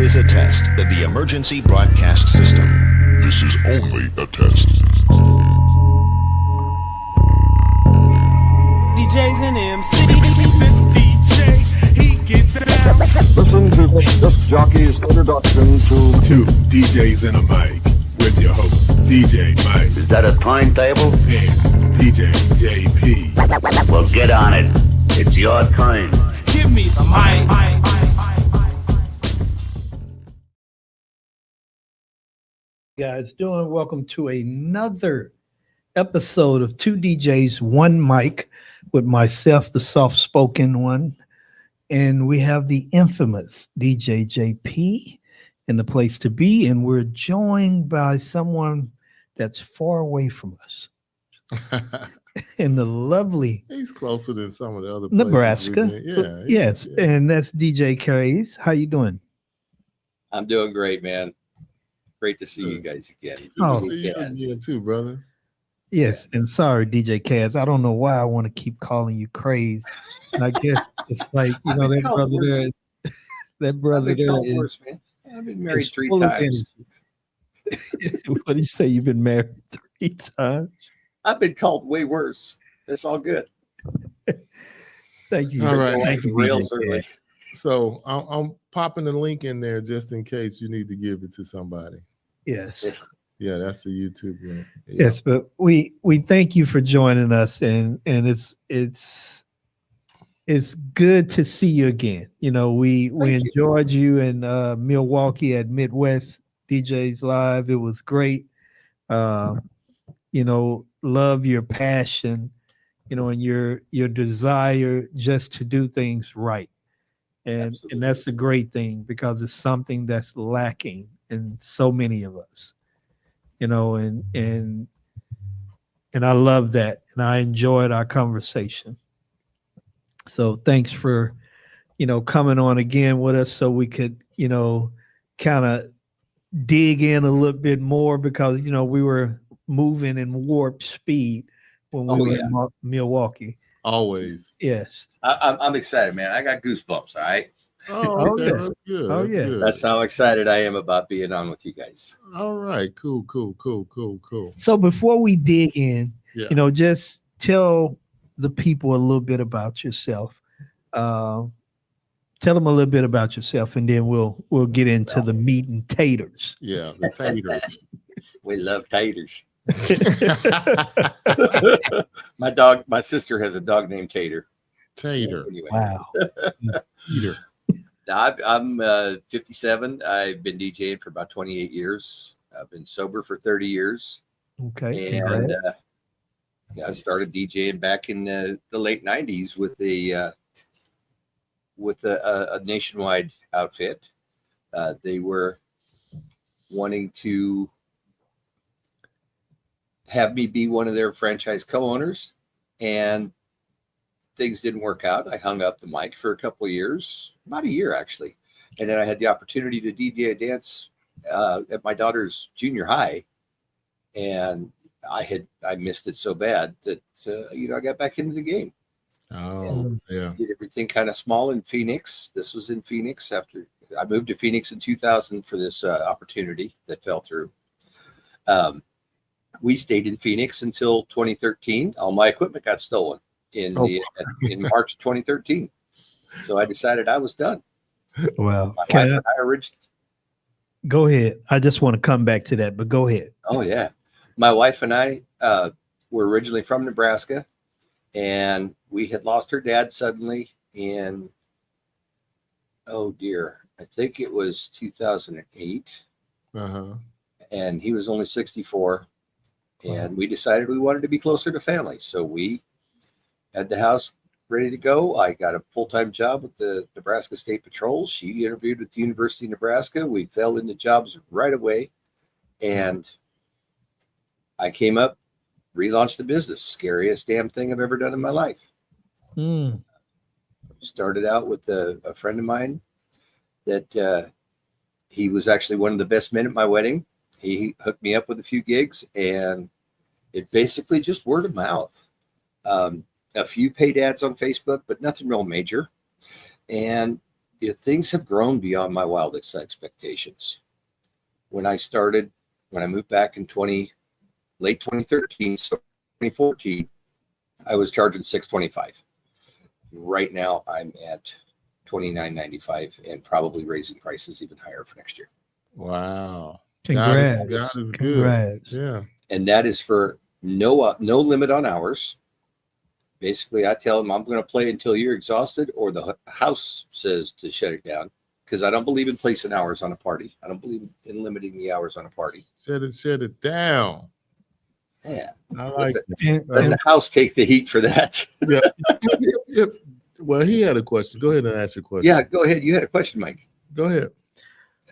is a test of the emergency broadcast system. This is only a test. DJs in MC. This DJ, he gets it out. Listen to this jockey's introduction to Two DJs in a mic with your host, DJ Mike Is that a timetable? and DJ JP. Well, get on it. It's your time. Give me the mic. Guys doing? Welcome to another episode of Two DJs, One Mic with myself, the soft-spoken one, and we have the infamous DJ JP in the place to be, and we're joined by someone that's far away from us in the lovely He's closer than some of the other places Nebraska. we've been. Yes, yeah. and that's DJ Craze. How you doing? I'm doing great, man. Great to see you guys again. Good Oh. to see you again too, brother. Yes, and sorry, DJ Kaz. I don't know why I want to keep calling you Craze. And I guess it's like, you know, that brother there, that brother there is. Worse, man. I've been married is 3 full of times. energy. What did you say? You've been married 3 times? I've been called way worse. It's all good. Thank you. All right. Thank you, Real DJ early. Kaz. So I'm popping the link in there just in case you need to give it to somebody. Yes. Yeah, that's the YouTube link. Yeah. Yes, but we thank you for joining us, and it's good to see you again. You know, we Thank you. enjoyed you in Milwaukee at Midwest DJs Live. It was great. You know, love your passion, you know, and your desire just to do things right. And that's a great thing because it's something that's lacking in so many of us. You know, and I love that, and I enjoyed our conversation. So thanks for, you know, coming on again with us so we could, you know, kind of dig in a little bit more because, you know, we were moving in warp speed when we were in Milwaukee. Always. Yes. I'm excited, man. I got goosebumps. All right. Oh, okay. yeah. That's good. Oh, That's yeah. good. That's how excited I am about being on with you guys. All right. Cool. So before we dig in, Yeah. you know, just tell the people a little bit about yourself. Tell them a little bit about yourself, and then we'll get into the meat and taters. Yeah. The taters. We love taters. My sister has a dog named Tater. Tater. Anyway. Wow. Tater. I'm 57. I've been DJing for about 28 years. I've been sober for 30 years. Okay. And I started DJing back in the late 90s with a nationwide outfit. They were wanting to have me be one of their franchise co-owners, and things didn't work out. I hung up the mic for a couple of years, about a year actually. And then I had the opportunity to DJ a dance at my daughter's junior high. And I missed it so bad that, I got back into the game. Oh, yeah. Did everything kind of small in Phoenix. This was in Phoenix after I moved to Phoenix in 2000 for this opportunity that fell through. We stayed in Phoenix until 2013. All my equipment got stolen in March of 2013. So I decided I was done. Well, My wife and I originally. go ahead. I just want to come back to that, but go ahead. Oh yeah, my wife and I were originally from Nebraska, and we had lost her dad suddenly in, oh dear, I think it was 2008, and he was only 64, and we decided we wanted to be closer to family, so we had the house ready to go. I got a full-time job with the Nebraska State Patrol. She interviewed with the University of Nebraska. We fell into jobs right away. And I came up, relaunched the business. Scariest damn thing I've ever done in my life. Started out with a friend of mine that he was actually one of the best men at my wedding. He hooked me up with a few gigs, and it basically just word of mouth. A few paid ads on Facebook, but nothing real major. And things have grown beyond my wildest expectations. When I moved back in late 2013, so 2014, I was charging $625. Right now, I'm at $29.95 and probably raising prices even higher for next year. Wow. Congrats. God is good. Congrats. Yeah. And that is for no limit on hours. Basically, I tell them I'm going to play until you're exhausted or the house says to shut it down, because I don't believe in placing hours on a party. I don't believe in limiting the hours on a party. Shut it down. Yeah. I like And, Let and the house take the heat for that. yeah. Yep. Well, he had a question. Go ahead and ask your question. Yeah, go ahead. You had a question, Mike. Go ahead.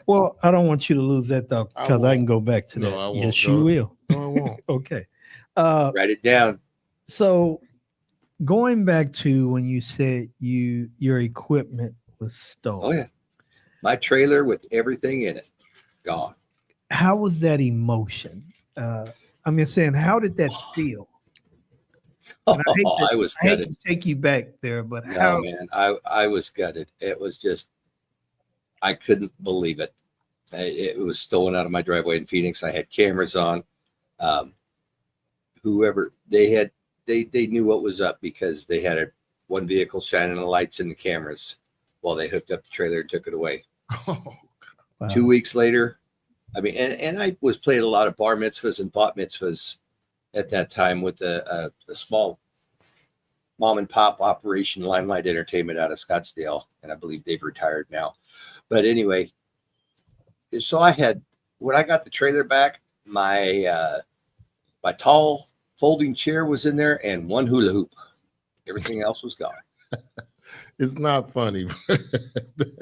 well, I don't want you to lose that thought I because I won't. can go back to No, that. I won't. Yes, No. you will. No, I won't. Okay. Write it down. So going back to when you said your equipment was stolen. Oh, yeah. My trailer with everything in it, gone. How was that emotion? I'm just saying, how did that feel? And I was I hate gutted. to take you back there, but No, how? man, I was gutted. It was just, I couldn't believe it. It was stolen out of my driveway in Phoenix. I had cameras on. Whoever they knew what was up because they had one vehicle shining the lights in the cameras while they hooked up the trailer and took it away. Oh, Wow. 2 weeks later, I mean, and I was playing a lot of bar mitzvahs and bat mitzvahs at that time with a small mom and pop operation, Limelight Entertainment out of Scottsdale, and I believe they've retired now. But anyway, so when I got the trailer back, my tall folding chair was in there and one hula hoop. Everything else was gone. it's not funny.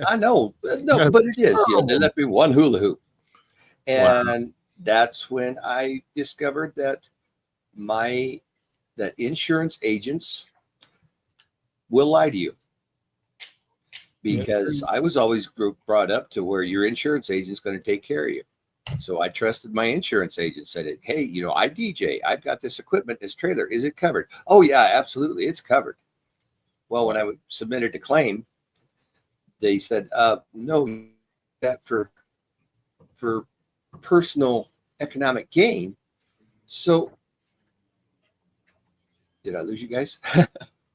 I know, no, but it is. Yeah, they left me one hula hoop, and that's when I discovered that insurance agents will lie to you, because I was always brought up to where your insurance agent's going to take care of you. So I trusted my insurance agent. Said, hey, I DJ. I've got this equipment, this trailer. Is it covered? Oh yeah, absolutely, it's covered. Well, when I submitted the claim, they said, no, that for personal economic gain. So did I lose you guys?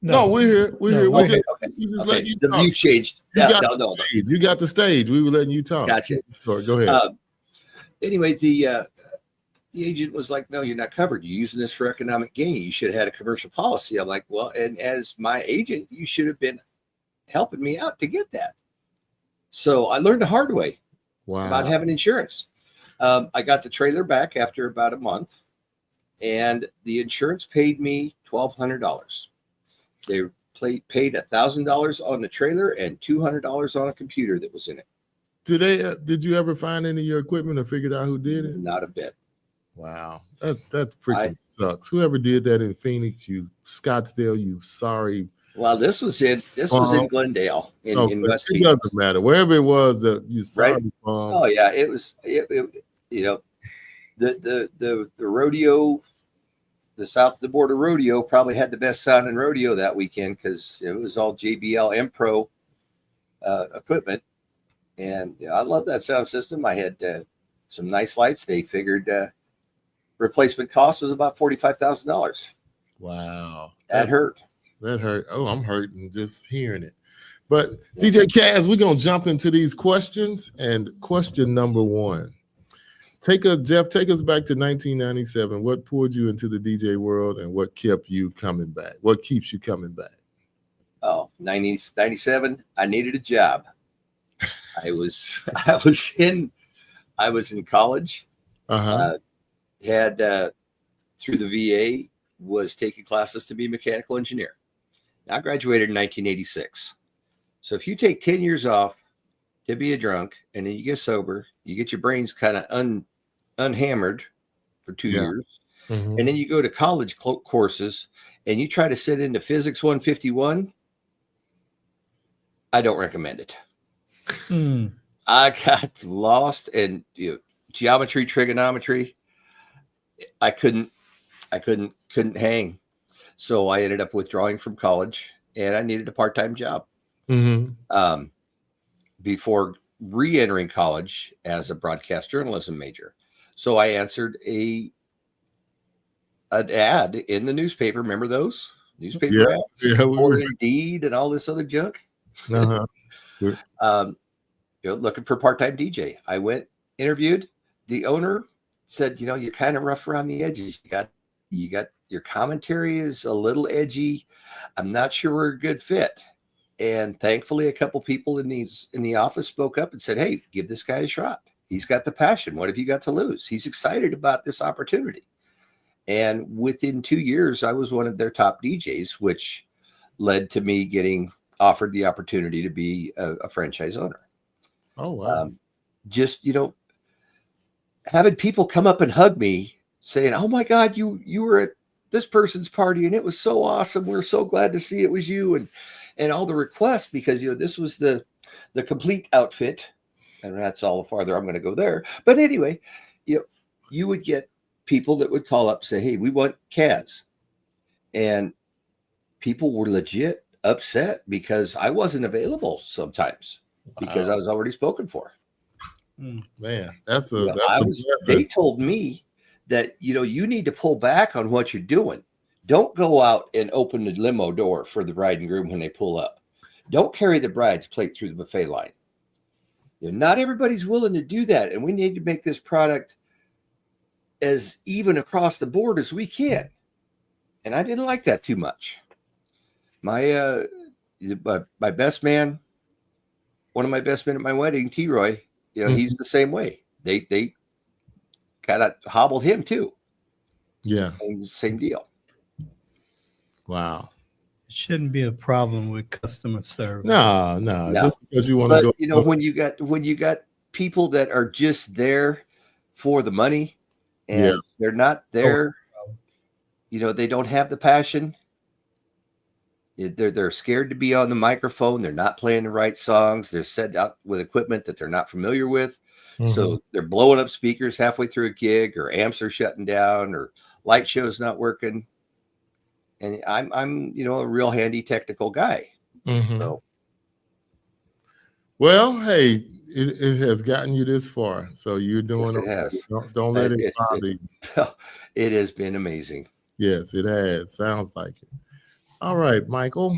No, we're here. We're here. we're We here. just letting you The talk. view changed. You No, got no. You got the stage. We were letting you talk. Gotcha. Sure, go ahead. Anyway, the agent was like, no, you're not covered. You're using this for economic gain. You should have had a commercial policy. I'm like, well, and as my agent, you should have been helping me out to get that. So I learned the hard way about having insurance. I got the trailer back after about a month, and the insurance paid me $1,200. They paid $1,000 on the trailer and $200 on a computer that was in it. Did you ever find any of your equipment or figured out who did it? Not a bit. Wow, that freaking sucks. Whoever did that in Phoenix, Scottsdale, you sorry. Well, this was in Glendale in West It Phoenix. doesn't matter wherever it was that you sorry. Right. Palms. Oh yeah, it was. The rodeo, the south of the border rodeo probably had the best sounding rodeo that weekend because it was all JBL M Pro equipment, and I love that sound system. I had some nice lights. They figured replacement cost was about $45,000. Wow, That hurt. That hurt. Oh, I'm hurting just hearing it. But DJ Kaz, we're gonna jump into these questions. And question number one. Jeff, take us back to 1997. What pulled you into the DJ world and what kept you coming back? What keeps you coming back? Oh, 97. I needed a job. I was in college. Had through the VA, was taking classes to be a mechanical engineer. Now, I graduated in 1986. So if you take 10 years off to be a drunk and then you get sober, you get your brains kind of unhammered for 2 years. Mm-hmm. And then you go to college courses and you try to sit into physics 151. I don't recommend it. I got lost in geometry, trigonometry. I couldn't hang. So I ended up withdrawing from college and I needed a part-time job. Mm-hmm. before re-entering college as a broadcast journalism major. So I answered an ad in the newspaper. Remember those newspaper ads? Yeah, we Or were. Indeed and all this other junk. Uh-huh. Looking for part-time DJ. I went, interviewed. The owner said, you're kind of rough around the edges. You got your commentary is a little edgy. I'm not sure we're a good fit. And thankfully, a couple people in the office spoke up and said, "Hey, give this guy a shot. He's got the passion. What have you got to lose? He's excited about this opportunity." And within 2 years, I was one of their top DJs, which led to me getting offered the opportunity to be a franchise owner. Oh, wow. Just, having people come up and hug me saying, "Oh my God, you were at this person's party and it was so awesome. We're so glad to see it was you." And all the requests, because, this was the complete outfit, and that's all the farther I'm going to go there. But anyway, you would get people that would call up and say, "Hey, we want Kaz." And people were legit upset because I wasn't available sometimes because I was already spoken for. Man, that's they told me that, you need to pull back on what you're doing. Don't go out and open the limo door for the bride and groom when they pull up. Don't carry the bride's plate through the buffet line. Not everybody's willing to do that. And we need to make this product as even across the board as we can. And I didn't like that too much. My best man, one of my best men at my wedding, T-Roy, he's the same way. They kind of hobbled him too. Yeah. Same deal. Wow. It shouldn't be a problem with customer service. No. Just because you want to go. When you got people that are just there for the money and they're not there, they don't have the passion. They're scared to be on the microphone. They're not playing the right songs. They're set up with equipment that they're not familiar with. Mm-hmm. So they're blowing up speakers halfway through a gig, or amps are shutting down, or light show's not working. And I'm a real handy technical guy. Mm-hmm. So, well, hey, it has gotten you this far. So you're doing it has. Don't let it bother you. It has been amazing. Yes, it has. Sounds like it. All right, Michael.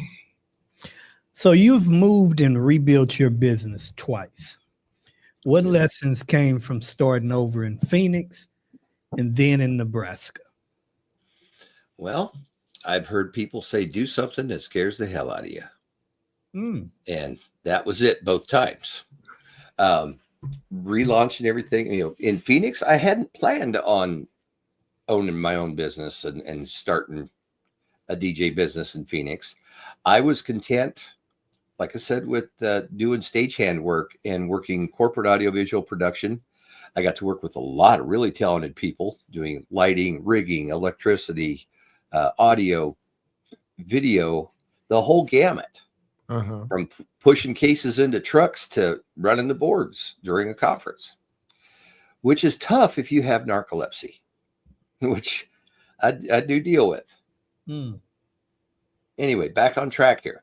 So you've moved and rebuilt your business twice. What lessons came from starting over in Phoenix and then in Nebraska? Well, I've heard people say, do something that scares the hell out of you. And that was it both times. Relaunching everything, in Phoenix, I hadn't planned on owning my own business and starting a DJ business in Phoenix. I was content, like I said, with doing stagehand work and working corporate audiovisual production. I got to work with a lot of really talented people doing lighting, rigging, electricity, audio, video, the whole gamut. From pushing cases into trucks to running the boards during a conference, which is tough if you have narcolepsy, which I do deal with. Anyway, back on track here.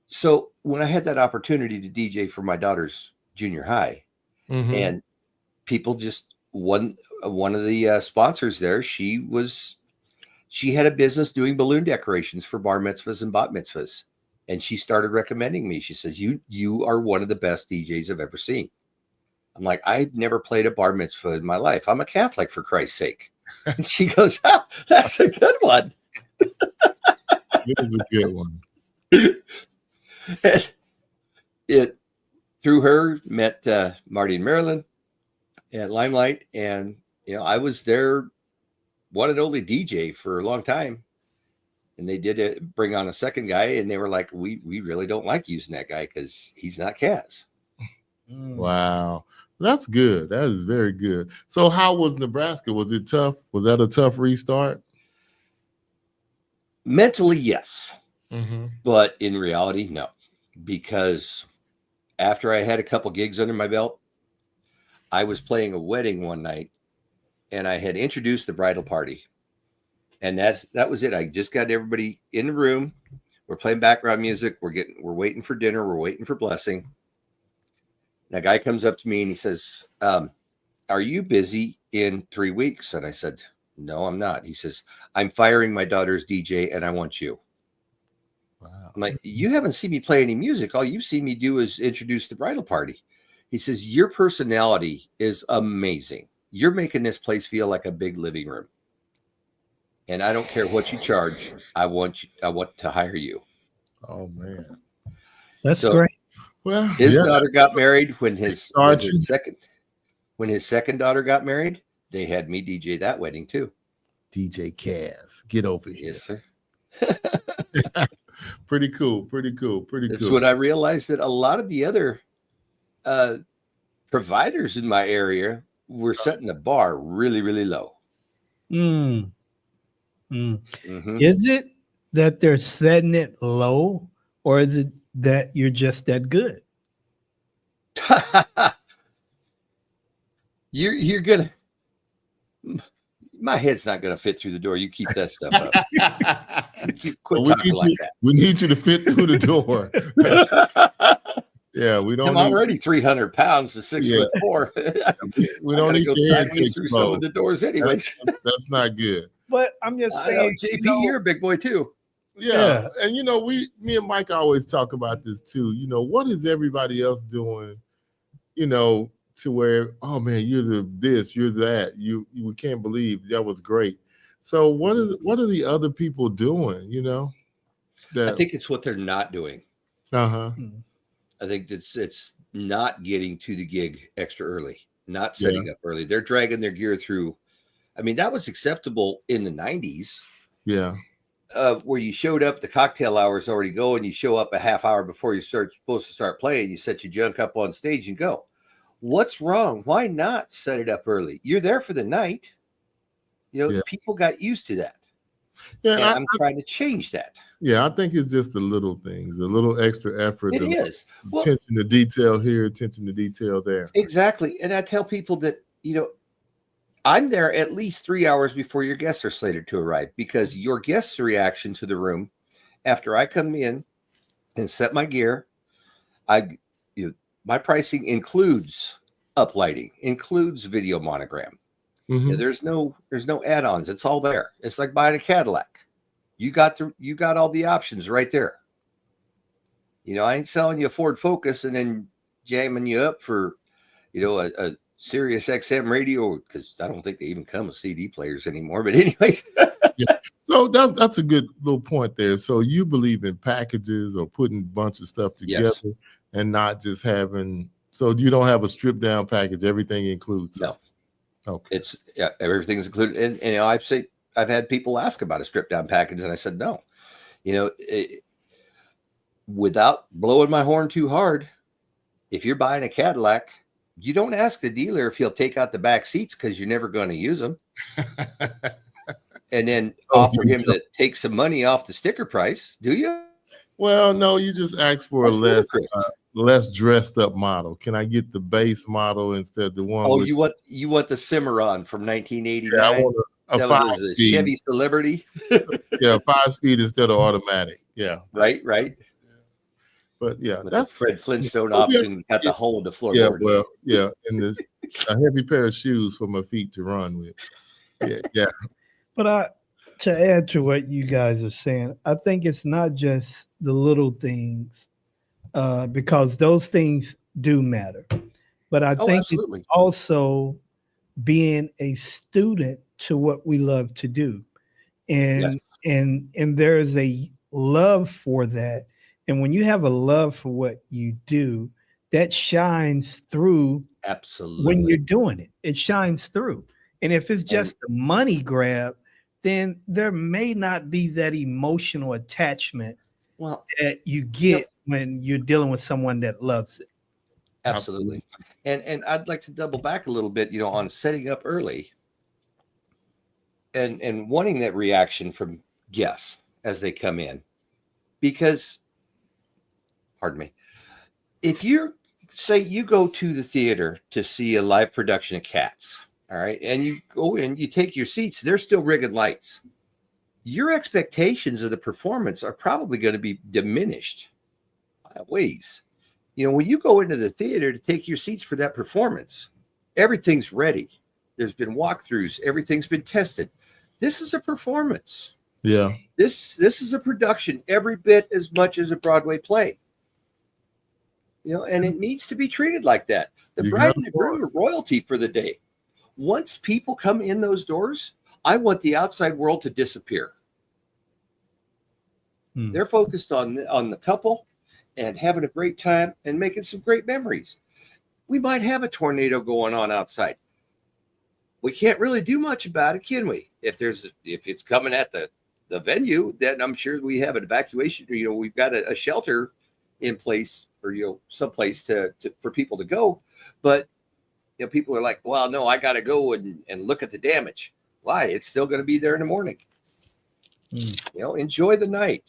So when I had that opportunity to DJ for my daughter's junior high, and people just, one of the sponsors there, she had a business doing balloon decorations for bar mitzvahs and bat mitzvahs. And she started recommending me. She says, you are one of the best DJs I've ever seen. I'm like, I've never played a bar mitzvah in my life. I'm a Catholic, for Christ's sake. And she goes, that's a good one. It is a good one. It through her met Marty and Marilyn at Limelight, and I was their one and only DJ for a long time. And they did bring on a second guy, and they were like, we really don't like using that guy because he's not Kaz. Wow. That's good. That is very good. So how was Nebraska? Was it tough? Was that a tough restart? Mentally, yes. But in reality, no. Because after I had a couple gigs under my belt, I was playing a wedding one night, and I had introduced the bridal party. And that was it. I just got everybody in the room. We're playing background music. We're waiting for dinner. We're waiting for blessing. And a guy comes up to me and he says, are you busy in 3 weeks? And I said, no, I'm not. He says, I'm firing my daughter's DJ and I want you. Wow. I'm like, you haven't seen me play any music. All you've seen me do is introduce the bridal party. He says, your personality is amazing. You're making this place feel like a big living room. And I don't care what you charge. I want to hire you. Oh man. That's So, great. Well, his daughter got married when his second daughter got married. They had me DJ that wedding too. DJ Kaz, get over here. Yes, sir. Pretty cool. That's when I realized that a lot of the other providers in my area were setting the bar really, really low. Mm. Mm. Mm-hmm. Is it that they're setting it low, or is it that you're just that good? You're gonna. My head's not gonna fit through the door. You keep that stuff up. Quit talking like that. We need you to fit through the door. Yeah, we don't. I'm already 300 pounds to 6'4". We don't need your head to through some of the doors, anyways. That's not good. But I'm just saying, JP, you're a big boy too. Yeah. And me and Mike always talk about this too. What is everybody else doing? To where, oh man, you're this, you're that. You can't believe that was great. So what are the other people doing? I think it's what they're not doing. Uh-huh. I think it's not getting to the gig extra early, not setting up early. They're dragging their gear through. I mean, that was acceptable in the 90s. Yeah. Where you showed up, the cocktail hour's already going. You show up a half hour before you're supposed to start playing. You set your junk up on stage and go. What's wrong? Why not set it up early? You're there for the night. People got used to that. Yeah, and I'm trying to change that. Yeah, I think it's just the little things, a little extra effort. It is. Attention to detail here, attention to detail there. Exactly. And I tell people that, I'm there at least 3 hours before your guests are slated to arrive, because your guests' reaction to the room after I come in and set my gear, my pricing includes uplighting, includes video monogram. Mm-hmm. There's no add-ons. It's all there. It's like buying a Cadillac. You got all the options right there. I ain't selling you a Ford Focus and then jamming you up for, a Sirius XM radio, because I don't think they even come with CD players anymore. But anyways. Yeah. So that's a good little point there. So you believe in packages or putting a bunch of stuff together, and not just having. So you don't have a stripped down package. Everything includes. No. Okay. Everything's included. And I've had people ask about a stripped down package, and I said no. Without blowing my horn too hard, if you're buying a Cadillac, you don't ask the dealer if he'll take out the back seats, because you're never going to use them. And then offer him to take some money off the sticker price, do you? Well, no, you just ask for a less dressed up model. Can I get the base model instead of the one? Oh, you want the Cimarron from 1989? Yeah, I want a 5-speed Chevy Celebrity. Yeah, 5-speed instead of automatic. Yeah, right. But yeah, with that's Fred Flintstone option. Got the hole in the floorboard. Yeah, well, yeah, and there's a heavy pair of shoes for my feet to run with. Yeah. But to add to what you guys are saying, I think it's not just the little things, because those things do matter. But I think it's also being a student to what we love to do, and there is a love for that. And when you have a love for what you do, that shines through. Absolutely. When you're doing it, it shines through. And if it's just a money grab, then there may not be that emotional attachment that you get when you're dealing with someone that loves it. Absolutely. And I'd like to double back a little bit, on setting up early and wanting that reaction from guests as they come in. Because, pardon me, if you go to the theater to see a live production of Cats, all right, and you go in, you take your seats, they're still rigging lights. Your expectations of the performance are probably going to be diminished by ways. when you go into the theater to take your seats for that performance, everything's ready. There's been walkthroughs. Everything's been tested. This is a performance. Yeah. This is a production every bit as much as a Broadway play. And it needs to be treated like that. The bride and the groom are royalty for the day. Once people come in those doors, I want the outside world to disappear. They're focused on the couple and having a great time and making some great memories. We might have a tornado going on outside. We can't really do much about it, can we? If it's coming at the venue, then I'm sure we have an evacuation. We've got a shelter in place, or someplace for people to go. But people are like, well, no, I got to go and look at the damage. Why? It's still going to be there in the morning. Enjoy the night.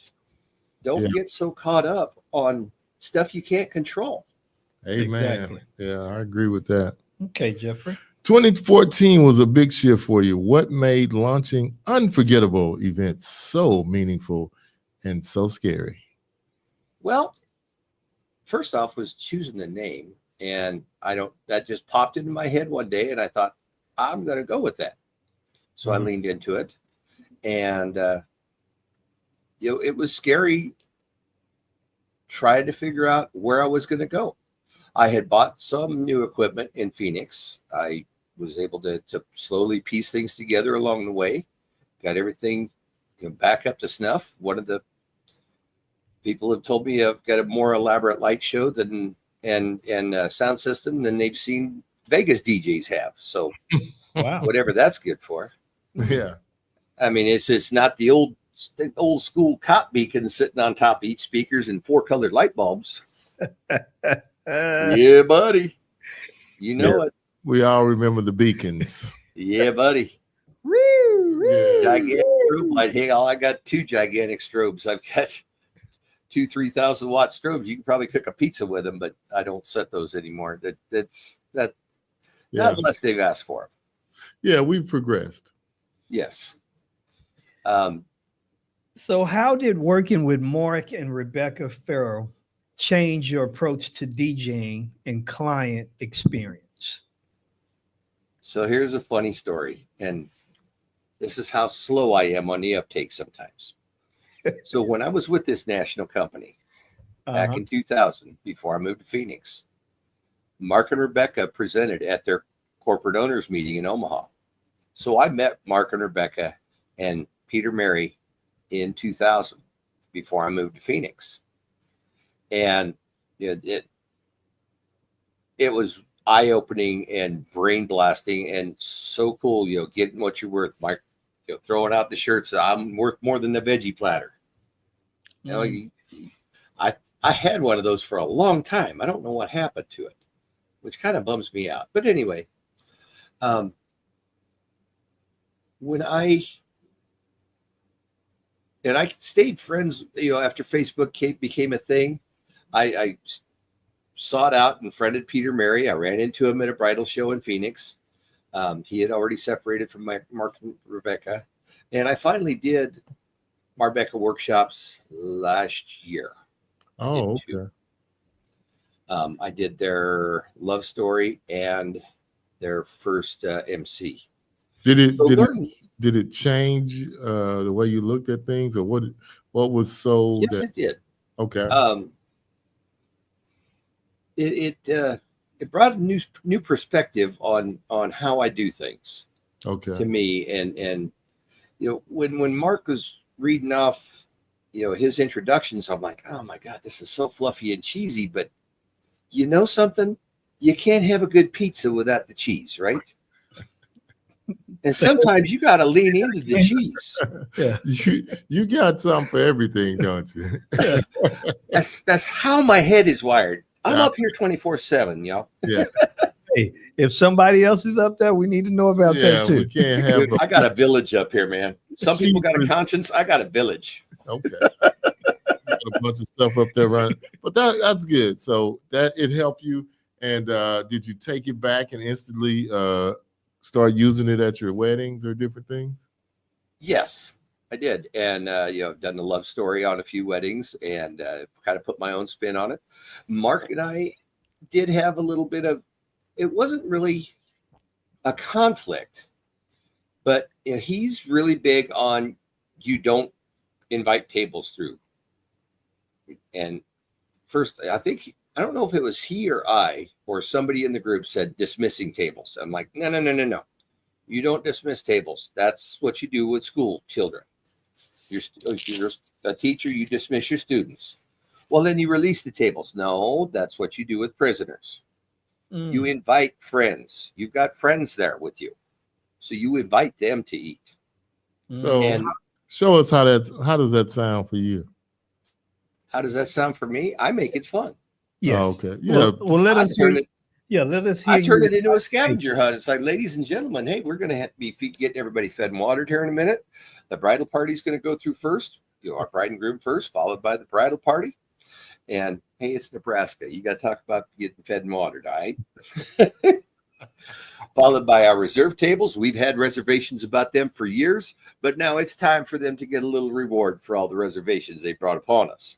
Don't get so caught up on stuff you can't control. Amen. Exactly. Yeah, I agree with that. Okay, Jeffrey. 2014 was a big shift for you. What made launching Unforgettable events so meaningful and so scary? Well, first off was choosing the name. And that just popped into my head one day, and I thought, I'm going to go with that. So I leaned into it, and it was scary trying to figure out where I was going to go. I had bought some new equipment in Phoenix. I was able to slowly piece things together along the way, got everything back up to snuff. One of the people have told me I've got a more elaborate light show and sound system than they've seen Vegas DJs have. So Wow. whatever that's good for. Yeah. I mean, it's not the old school cop beacon sitting on top of each speakers and 4 colored light bulbs. Yeah, buddy. It. We all remember the beacons. Yeah, buddy. Gigantic strobe light. Hey, I got 2 gigantic strobes. I've got 2 3,000 watt strobes. You can probably cook a pizza with them, but I don't set those anymore. That's not unless they've asked for them. Yeah, we've progressed. Yes. So how did working with Mark and Rebecca Ferrell change your approach to DJing and client experience? So here's a funny story, and this is how slow I am on the uptake sometimes. So when I was with this national company back in 2000, before I moved to Phoenix, Mark and Rebecca presented at their corporate owners meeting in Omaha. So I met Mark and Rebecca and Peter Mary in 2000 before I moved to Phoenix. And it was eye-opening and brain blasting and so cool, getting what you're worth, Mike. Throwing out the shirts, I'm worth more than the veggie platter. I had one of those for a long time. I don't know what happened to it, which kind of bums me out. But anyway, when I stayed friends, after Facebook became a thing, I sought out and friended Peter Mary. I ran into him at a bridal show in Phoenix. He had already separated from Mark and Rebecca. And I finally did Marbecca workshops last year. Oh, okay. I did their love story and their first MC. Did it change the way you looked at things, or what was so? Yes, it did. Okay. It brought a new perspective on how I do things. Okay. To me, and when Mark was reading off his introductions, I'm like, oh my God, this is so fluffy and cheesy. But something, you can't have a good pizza without the cheese, right? And sometimes you got to lean into the cheese. Yeah. You got something for everything, don't you? That's how my head is wired. I'm up here 24/7, y'all. Yeah. Hey, if somebody else is up there, we need to know about that too. We can't have. Dude, I got a village up here, man. Some people got a conscience. I got a village. Okay. Got a bunch of stuff up there running, but that's good. So that it helped you. And did you take it back and instantly start using it at your weddings or different things? Yes. I did. And, I've done a love story on a few weddings and kind of put my own spin on it. Mark and I did have a little bit of, it wasn't really a conflict, but he's really big on you don't invite tables through. And first, I don't know if it was he or I or somebody in the group said dismissing tables. I'm like, no. You don't dismiss tables. That's what you do with school children. You're a teacher, you dismiss your students. Well, then you release the tables. No, that's what you do with prisoners. You invite friends. You've got friends there with you. So you invite them to eat. So show us how does that sound for you? How does that sound for me? I make it fun. Yes. Oh, okay. Yeah. Well, let us hear. Let us hear. I turn it into a scavenger hunt. It's like, ladies and gentlemen, hey, we're going to be getting everybody fed and watered here in a minute. The bridal party is going to go through first. Our bride and groom first, followed by the bridal party. And hey, it's Nebraska. You got to talk about getting fed and watered, all right? Followed by our reserve tables. We've had reservations about them for years, but now it's time for them to get a little reward for all the reservations they brought upon us.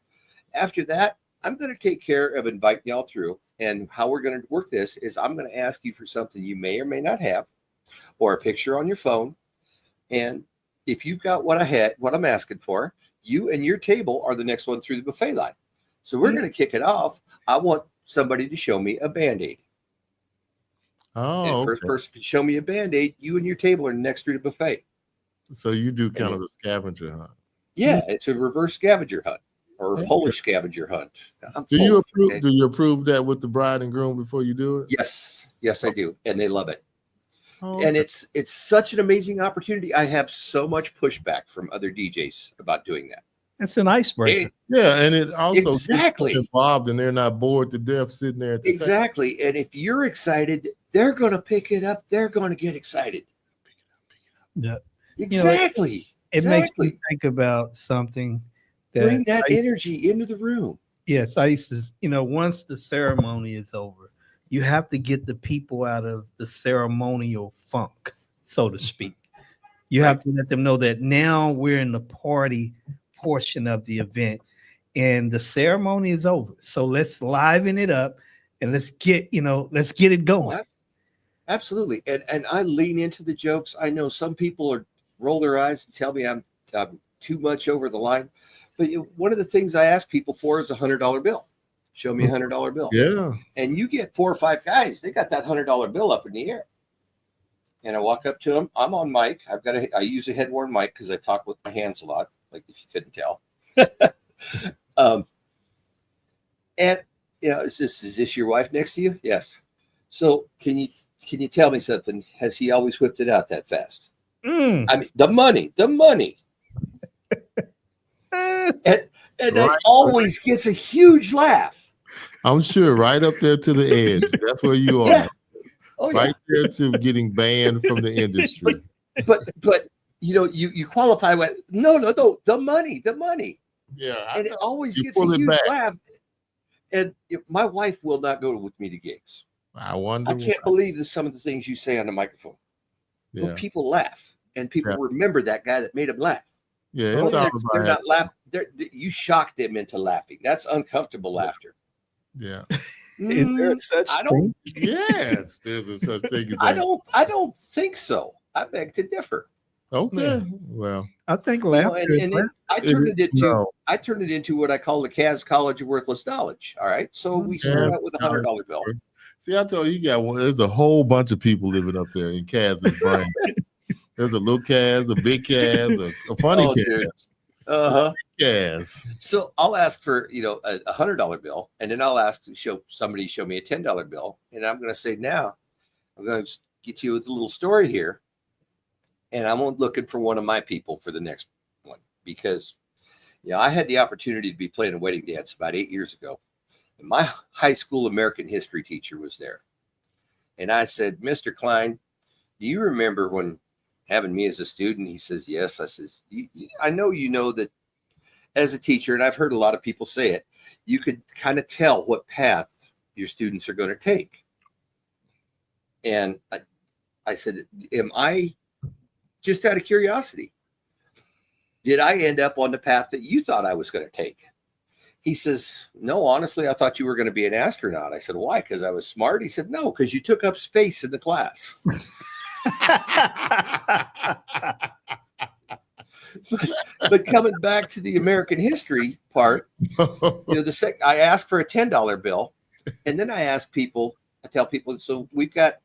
After that, I'm going to take care of inviting y'all through. And how we're going to work this is I'm going to ask you for something you may or may not have, or a picture on your phone. And if you've got what I'm asking for, you and your table are the next one through the buffet line. So we're going to kick it off. I want somebody to show me a Band-Aid. Oh, first person can show me a Band-Aid. You and your table are next through the buffet. So you do kind of a scavenger hunt. Yeah, it's a reverse scavenger hunt or a Polish scavenger hunt. Do you approve that with the bride and groom before you do it? Yes, I do, and they love it. Oh, and it's such an amazing opportunity. I have so much pushback from other DJs about doing that. It's an icebreaker. Yeah, and it also exactly gets involved, and they're not bored to death sitting there. At the exactly, table. And if you're excited, they're going to pick it up. They're going to get excited. Yeah, exactly. It makes me think about something. Bring that energy into the room. Yes, I used to. Once the ceremony is over, you have to get the people out of the ceremonial funk, so to speak. You have to let them know that now we're in the party portion of the event and the ceremony is over. So let's liven it up and let's get it going. Absolutely. And I lean into the jokes. I know some people roll their eyes and tell me I'm too much over the line. But one of the things I ask people for is $100 bill. Show me $100 bill. Yeah. And you get 4 or 5 guys, they got that $100 bill up in the air. And I walk up to them. I'm on mic. I use a head-worn mic because I talk with my hands a lot, like if you couldn't tell. And is this your wife next to you? Yes. So can you tell me something? Has he always whipped it out that fast? I mean, the money. and it always gets a huge laugh. I'm sure right up there to the edge. That's where you are. Yeah. Oh, right there to getting banned from the industry. But you qualify with no, the money. Yeah. And it always gets a huge laugh. And my wife will not go with me to gigs. I wonder. I can't believe some of the things you say on the microphone. Yeah. But people laugh, and people remember that guy that made them laugh. Yeah, they're not laughing. You shock them into laughing. That's uncomfortable laughter. Yeah. Is there such thing? Yes, there's a such thing as that. I don't think so. I beg to differ. Okay. Yeah. Well, I think laughter. I turned it into what I call the Kaz College of Worthless Knowledge. All right. So we start out with $100 bill. See, I told you, there's a whole bunch of people living up there in Kaz's brain. There's a little Kaz, a big Kaz, a funny Kaz. Yes. So I'll ask for a $100 bill, and then I'll ask to show me a $10 bill, and I'm going to say, now I'm going to get you with a little story here, and I'm looking for one of my people for the next one because I had the opportunity to be playing a wedding dance about 8 years ago, and my high school American history teacher was there, and I said, Mr. Klein, do you remember when having me as a student? He says, yes. I says, I know that as a teacher, and I've heard a lot of people say it, you could kind of tell what path your students are going to take. And I said, am I, just out of curiosity, did I end up on the path that you thought I was going to take? He says, no, honestly, I thought you were going to be an astronaut. I said, why? Because I was smart. He said, no, because you took up space in the class. But coming back to the American history part, I asked for a $10 bill, and then I tell people, so we've got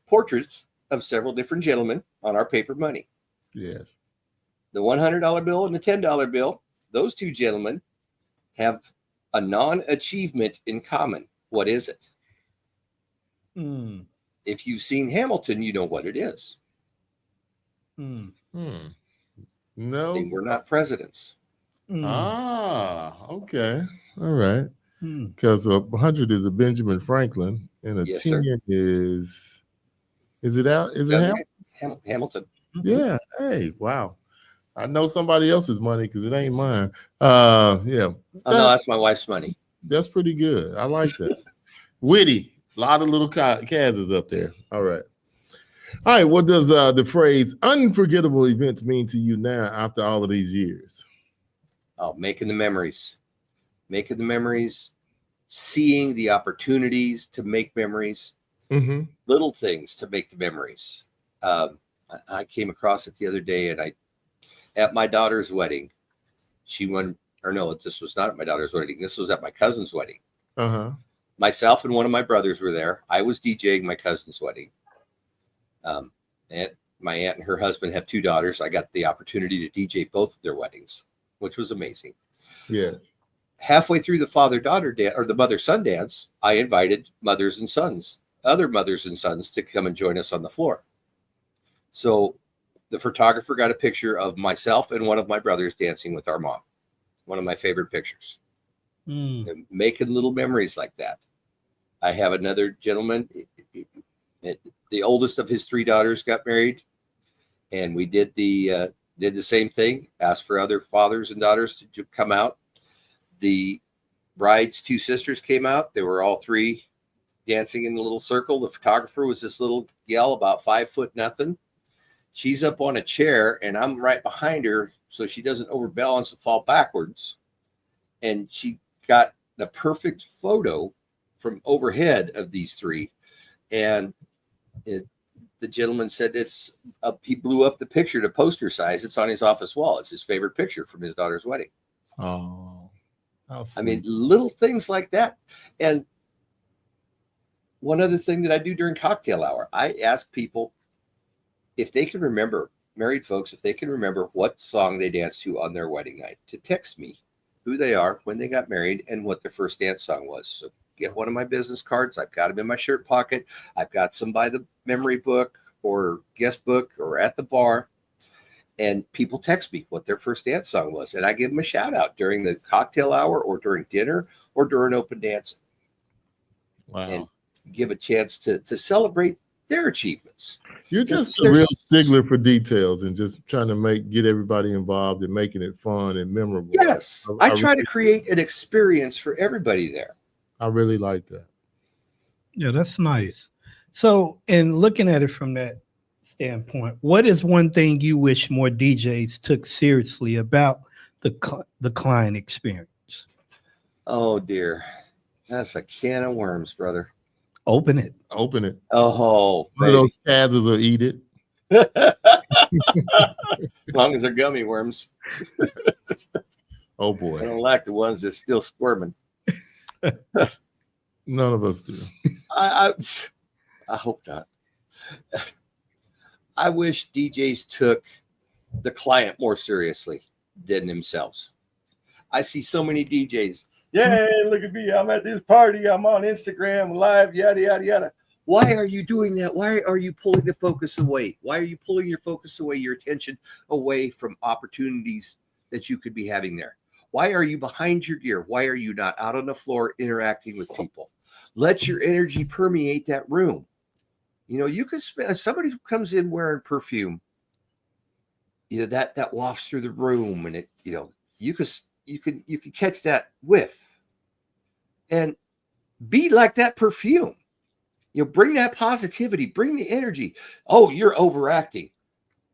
portraits of several different gentlemen on our paper money. Yes. The $100 bill and the $10 bill, those two gentlemen have a non-achievement in common. What is it? If you've seen Hamilton, you know what it is. No. They were not presidents. Okay. All right. Because 100 is a Benjamin Franklin, and a 10 is it out? Is it Hamilton? Yeah. Hey, wow. I know somebody else's money because it ain't mine. Yeah. Oh, no, that's my wife's money. That's pretty good. I like that. Witty. A lot of little Kaz's up there. All right. All right. What does the phrase unforgettable events mean to you now after all of these years? Oh, making the memories, seeing the opportunities to make memories, little things to make the memories. I came across it the other day, and at my daughter's wedding, this was not at my daughter's wedding. This was at my cousin's wedding. Myself and one of my brothers were there. I was DJing my cousin's wedding. My aunt and her husband have two daughters. I got the opportunity to DJ both of their weddings, which was amazing. Yes. Halfway through the father-daughter or the mother-son dance, I invited other mothers and sons to come and join us on the floor. So the photographer got a picture of myself and one of my brothers dancing with our mom. One of my favorite pictures. And making little memories like that. I have another gentleman, the oldest of his three daughters got married, and we did the same thing, asked for other fathers and daughters to come out. The bride's two sisters came out. They were all three dancing in a little circle. The photographer was this little gal about 5'0". She's up on a chair, and I'm right behind her so she doesn't overbalance and fall backwards. And she got the perfect photo from overhead of these three. And the gentleman said he blew up the picture to poster size. It's on his office wall. It's his favorite picture from his daughter's wedding. Oh, I mean, little things like that. And one other thing that I do during cocktail hour, I ask people if they can remember, married folks, if they can remember what song they danced to on their wedding night, to text me who they are, when they got married, and what their first dance song was. So get one of my business cards. I've got them in my shirt pocket. I've got some by the memory book or guest book or at the bar. And people text me what their first dance song was. And I give them a shout out during the cocktail hour or during dinner or during open dancing. Wow. And give a chance to celebrate their achievements. You're just a real stickler for details and just trying to get everybody involved and making it fun and memorable. Yes. I try to create an experience for everybody there. I really like that. Yeah, that's nice. So, in looking at it from that standpoint, what is one thing you wish more DJs took seriously about the client experience? Oh, dear. That's a can of worms, brother. Open it. Open it. Oh, one of those cats will eat it. As long as they're gummy worms. Oh, boy. I don't like the ones that's still squirming. None of us do. I hope not. I wish DJs took the client more seriously than themselves. I see so many DJs. Yeah, look at me. I'm at this party. I'm on Instagram live, yada, yada, yada. Why are you doing that? Why are you pulling the focus away? Why are you pulling your focus away, your attention away from opportunities that you could be having there? Why are you behind your gear? Why are you not out on the floor interacting with people? Let your energy permeate that room. You know, you could if somebody who comes in wearing perfume, you know, that wafts through the room, and it, you know, you can catch that whiff and be like that perfume. You know, bring that positivity, bring the energy. Oh, you're overacting.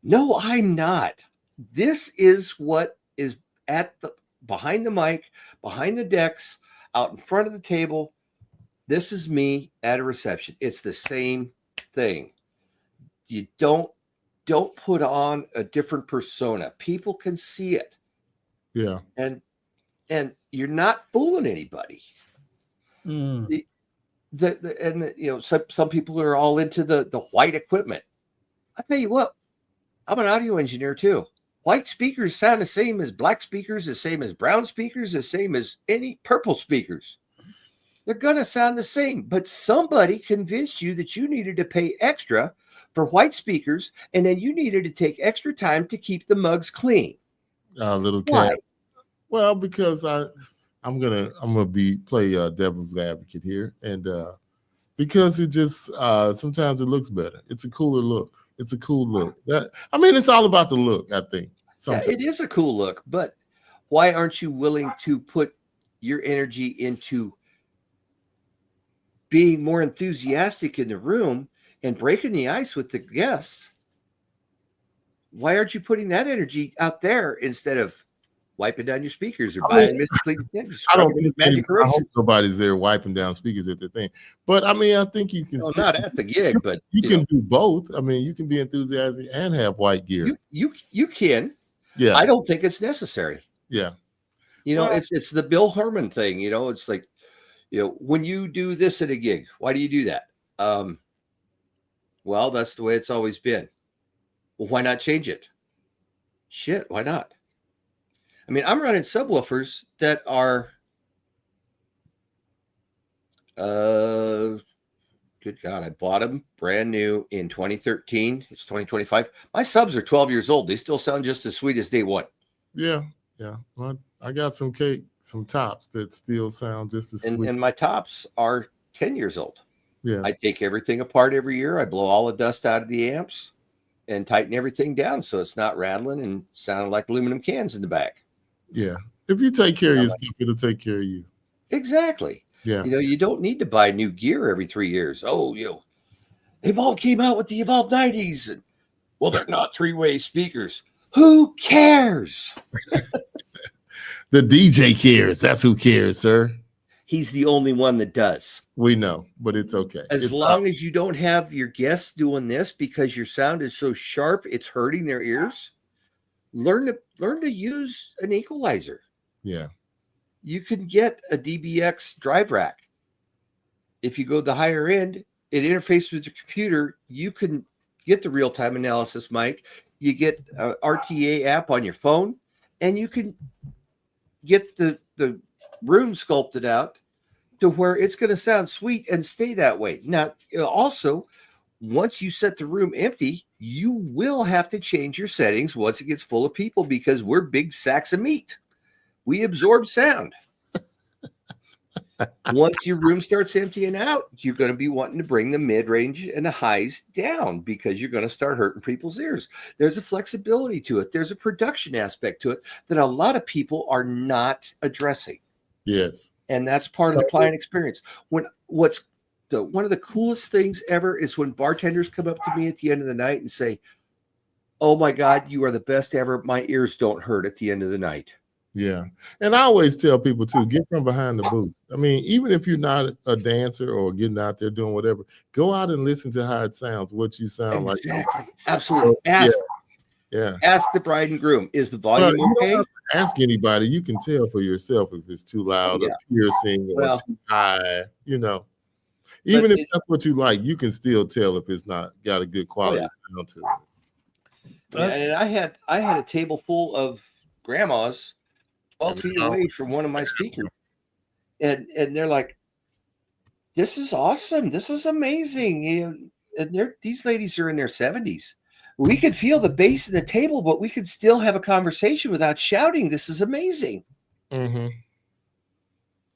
No, I'm not. This is what is at the behind the mic, behind the decks, out in front of the table. This is me at a reception. It's the same thing. You don't put on a different persona. People can see it. Yeah. And you're not fooling anybody. Mm. Some people are all into the white equipment. I tell you what, I'm an audio engineer too. White speakers sound the same as black speakers, the same as brown speakers, the same as any purple speakers. They're going to sound the same, but somebody convinced you that you needed to pay extra for white speakers, and then you needed to take extra time to keep the mugs clean. Little cat. Why? Well, because I'm gonna play devil's advocate here, and because it just sometimes it looks better. It's a cooler look. It's a cool look. It's all about the look. I think. Yeah, it is a cool look, but why aren't you willing to put your energy into being more enthusiastic in the room and breaking the ice with the guests? Why aren't you putting that energy out there instead of wiping down your speakers or buying mystically? I don't think I hope nobody's there wiping down speakers at the thing. But I think you can. No, not at the gig, but you can do both. You can be enthusiastic and have white gear. You can. Yeah. I don't think it's necessary. Yeah. It's the Bill Hermann thing. It's like, when you do this at a gig, why do you do that? Well, that's the way it's always been. Well, why not change it? Shit, why not? I'm running subwoofers that are, good God, I bought them brand new in 2013. It's 2025. My subs are 12 years old. They still sound just as sweet as day one. Yeah. Yeah. Well, I got some tops that still sound just as sweet. And my tops are 10 years old. Yeah. I take everything apart every year. I blow all the dust out of the amps and tighten everything down so it's not rattling and sounding like aluminum cans in the back. Yeah. If you take care of your stuff, it'll take care of you. Exactly. Yeah. You don't need to buy new gear every 3 years. Oh, Evolve came out with the Evolve 90s. And, well, they're not three-way speakers. Who cares? The DJ cares. That's who cares, sir. He's the only one that does. We know, but it's okay. As long as you don't have your guests doing this because your sound is so sharp, it's hurting their ears. Learn to use an equalizer. Yeah. You can get a DBX drive rack. If you go the higher end, it interfaces with your computer. You can get the real-time analysis mic. You get a RTA app on your phone, and you can get the room sculpted out to where it's going to sound sweet and stay that way. Now, also, once you set the room empty, you will have to change your settings once it gets full of people because we're big sacks of meat. We absorb sound. Once your room starts emptying out, you're going to be wanting to bring the mid-range and the highs down because you're going to start hurting people's ears. There's a flexibility to it. There's a production aspect to it that a lot of people are not addressing. Yes. And that's part of the client experience. One of the coolest things ever is when bartenders come up to me at the end of the night and say, "Oh my God, you are the best ever. My ears don't hurt at the end of the night." Yeah. And I always tell people too, get from behind the booth. Even if you're not a dancer or getting out there doing whatever, go out and listen to how it sounds, what you sound like. Exactly. Absolutely. Ask the bride and groom, is the volume okay? You don't have to ask anybody. You can tell for yourself if it's too loud or piercing or too high, Even if that's what you like, you can still tell if it's not got a good quality sound to it. And I had a table full of grandmas 12 feet away from one of my speakers. And they're like, "This is awesome. This is amazing." And these ladies are in their 70s. We could feel the bass in the table, but we could still have a conversation without shouting. This is amazing. Mm-hmm.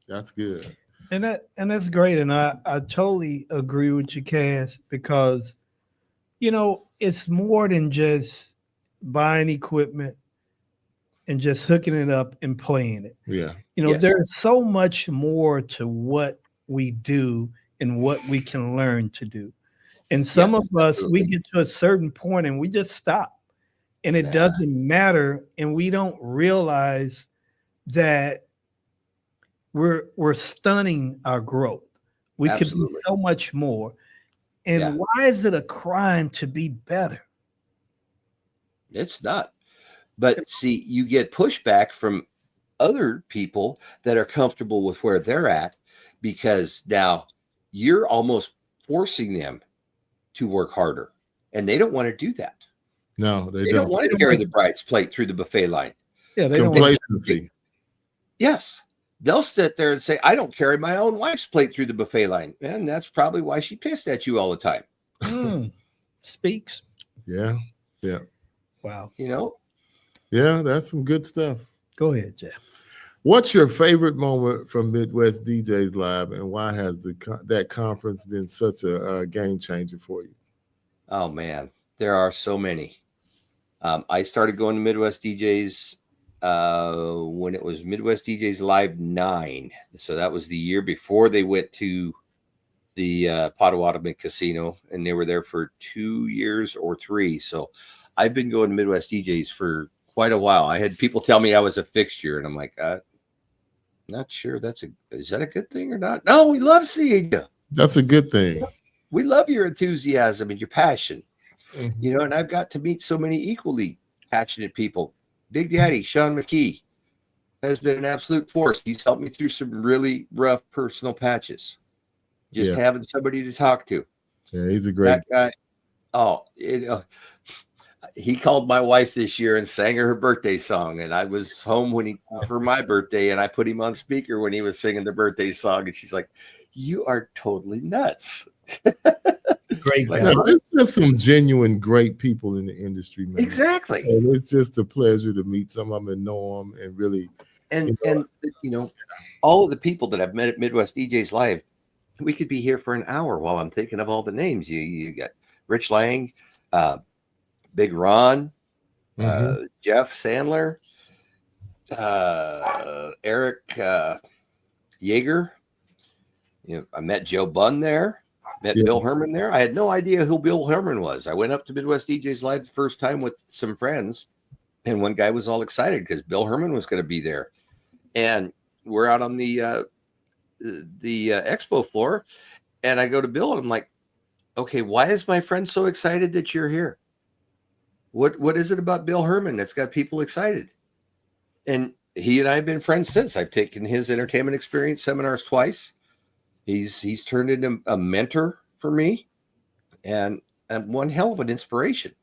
That's good. And that's great. And I totally agree with you, Cass, because, it's more than just buying equipment and just hooking it up and playing it. Yeah. There's so much more to what we do and what we can learn to do. And some of us, we get to a certain point and we just stop. and it doesn't matter, and we don't realize that we're stunning our growth. We could be so much more. And why is it a crime to be better? It's not. But see, you get pushback from other people that are comfortable with where they're at, because now you're almost forcing them to work harder, and they don't want to do that. No, they don't want to carry the bride's plate through the buffet line. Yeah, they complacency. Yes. They'll sit there and say, I don't carry my own wife's plate through the buffet line. And that's probably why she pissed at you all the time. Speaks. Yeah. Yeah. Wow. You know? Yeah, that's some good stuff. Go ahead, Jeff. What's your favorite moment from Midwest DJs Live, and why has that conference been such a game changer for you? Oh, man. There are so many. I started going to Midwest DJs when it was Midwest DJs Live 9. So that was the year before they went to the Potawatomi Casino, and they were there for 2 years or 3. So I've been going to Midwest DJs for quite a while. I had people tell me I was a fixture, and I'm like, not sure is that a good thing or not? No, we love seeing you. That's a good thing. We love your enthusiasm and your passion. Mm-hmm. You know, and I've got to meet so many equally passionate people. Big Daddy, Sean McKee, has been an absolute force. He's helped me through some really rough personal patches. Just having somebody to talk to. Yeah, he's a great guy. Oh, he called my wife this year and sang her birthday song. And I was home for my birthday, and I put him on speaker when he was singing the birthday song. And she's like, "You are totally nuts." Great guy. No, it's just some genuine great people in the industry, man. Exactly. And it's just a pleasure to meet some of them and know them, and really, all of the people that I've met at Midwest DJs Live, we could be here for an hour while I'm thinking of all the names. You got Rich Lang, Big Ron, Jeff Sandler, Eric Yeager. I met Joe Bunn there. Met Bill Hermann there. I had no idea who Bill Hermann was. I went up to Midwest DJs Live the first time with some friends, and one guy was all excited because Bill Hermann was going to be there. And we're out on the expo floor, and I go to Bill, and I'm like, "Okay, why is my friend so excited that you're here? What is it about Bill Hermann that's got people excited?" And he and I have been friends since. I've taken his entertainment experience seminars twice. He's turned into a mentor for me, and one hell of an inspiration.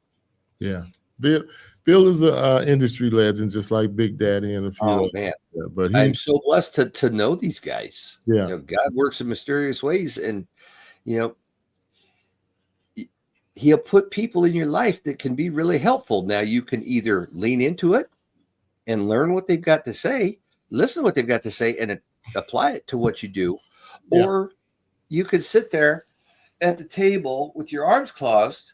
Yeah, Bill is an industry legend, just like Big Daddy and a few. Oh man, but I'm so blessed to know these guys. Yeah, God works in mysterious ways, and he'll put people in your life that can be really helpful. Now you can either lean into it and learn what they've got to say, listen to what they've got to say, and apply it to what you do. Or you could sit there at the table with your arms crossed,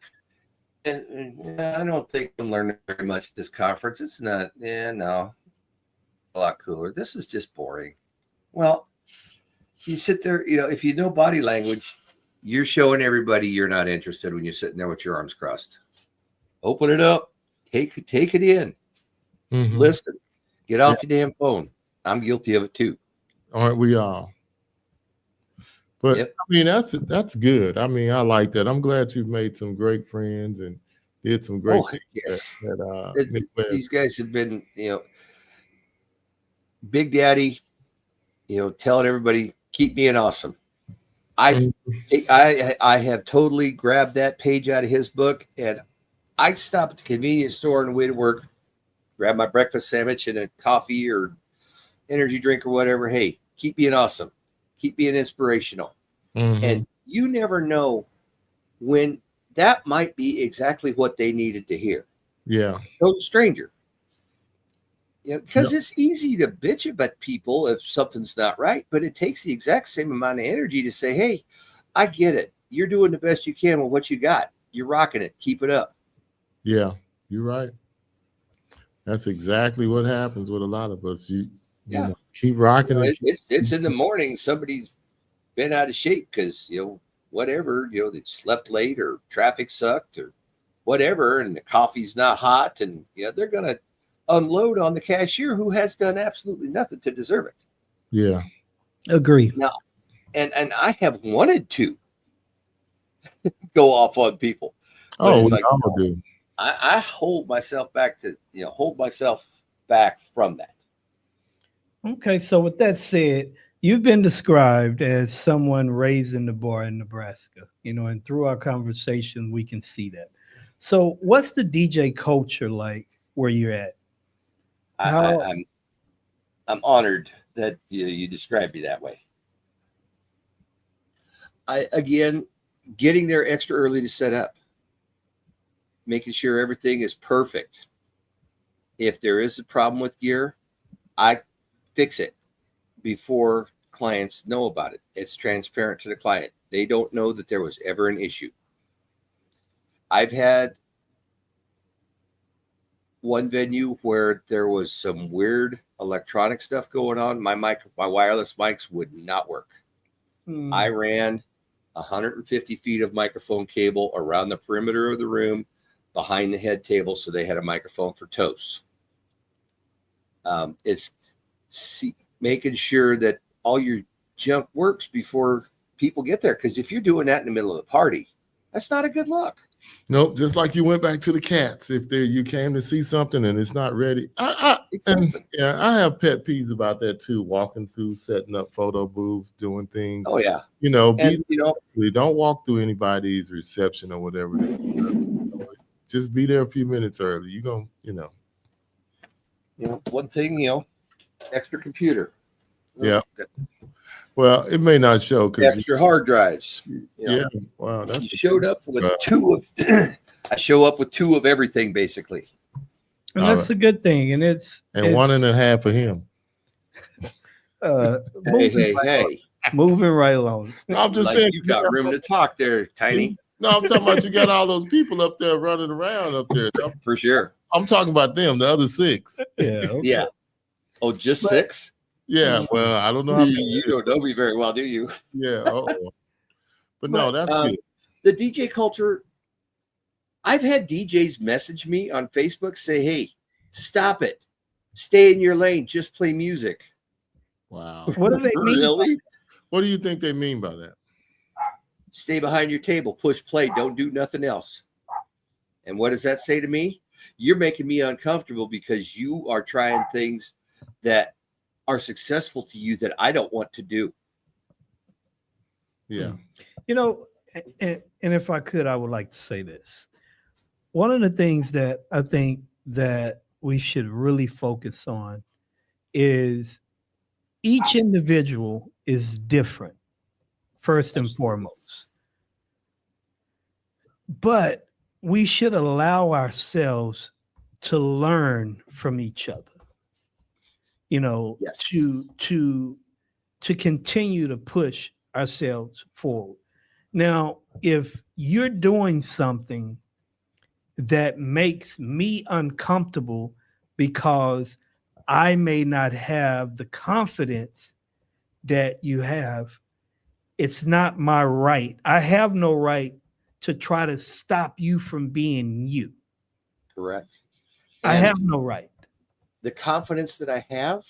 and I don't think I'm learning very much at this conference. It's not, no, a lot cooler. This is just boring. Well, you sit there, if you know body language, you're showing everybody you're not interested when you're sitting there with your arms crossed. Open it up, take it in, listen, get off your damn phone. I'm guilty of it too. Aren't we all? But I mean, that's good. I mean, I like that. I'm glad you've made some great friends and did some great things these guys have been, Big Daddy, telling everybody, keep being awesome. I have totally grabbed that page out of his book, and I stop at the convenience store on the way to work, grab my breakfast sandwich and a coffee or energy drink or whatever. Hey, keep being awesome. Keep being inspirational. And you never know when that might be exactly what they needed to hear. Yeah. Total stranger. Because it's easy to bitch about people if something's not right, but it takes the exact same amount of energy to say, hey, I get it. You're doing the best you can with what you got. You're rocking it. Keep it up. Yeah, you're right. That's exactly what happens with a lot of us. You keep rocking it. It's in the morning. Somebody's been out of shape because, whatever, they slept late or traffic sucked or whatever, and the coffee's not hot, and they're gonna unload on the cashier who has done absolutely nothing to deserve it. Yeah. Agree. Now, and I have wanted to go off on people. But Oh, it's we like, all do. I hold myself back from that. Okay, so with that said, you've been described as someone raised in the bar in Nebraska, and through our conversation, we can see that. So what's the DJ culture like where you're at? I'm honored that you describe me that way. Again, getting there extra early to set up, making sure everything is perfect. If there is a problem with gear, I fix it before clients know about it. It's transparent to the client. They don't know that there was ever an issue. I've had one venue where there was some weird electronic stuff going on. My wireless mics would not work. I ran 150 feet of microphone cable around the perimeter of the room behind the head table so they had a microphone for toast. It's making sure that all your junk works before people get there, because if you're doing that in the middle of the party, that's not a good look. Nope. Just like you went back to the cats. If you came to see something and it's not ready. I have pet peeves about that too. Walking through, setting up photo booths, doing things. Oh yeah. Don't walk through anybody's reception or whatever it is. Just be there a few minutes early. You're gonna, one thing, extra computer. Yeah. Well, it may not show because extra hard drives. Yeah. Wow. You showed up with two of. I show up with two of everything basically. And that's a good thing. And it's 1.5 for him. Hey. Moving right along. I'm just saying you got room to talk there, Tiny. No, I'm talking about you got all those people up there running around up there. For sure. I'm talking about them, the other 6. Yeah. Okay. Yeah. Oh, just 6? Yeah. Well, I don't know how many. You don't know me very well, do you? Yeah. But no, that's good. The DJ culture. I've had DJs message me on Facebook, say, "Hey, stop it. Stay in your lane. Just play music." Wow. What do they mean? Really? What do you think they mean by that? Stay behind your table, push play, don't do nothing else. And what does that say to me? You're making me uncomfortable because you are trying things that are successful to you that I don't want to do. Yeah. And if I could, I would like to say this. One of the things that I think that we should really focus on is each individual is different, first and foremost. But we should allow ourselves to learn from each other, Yes. to continue to push ourselves forward. Now, if you're doing something that makes me uncomfortable because I may not have the confidence that you have, it's not my right. I have no right to try to stop you from being you. Correct. I have no right. The confidence that I have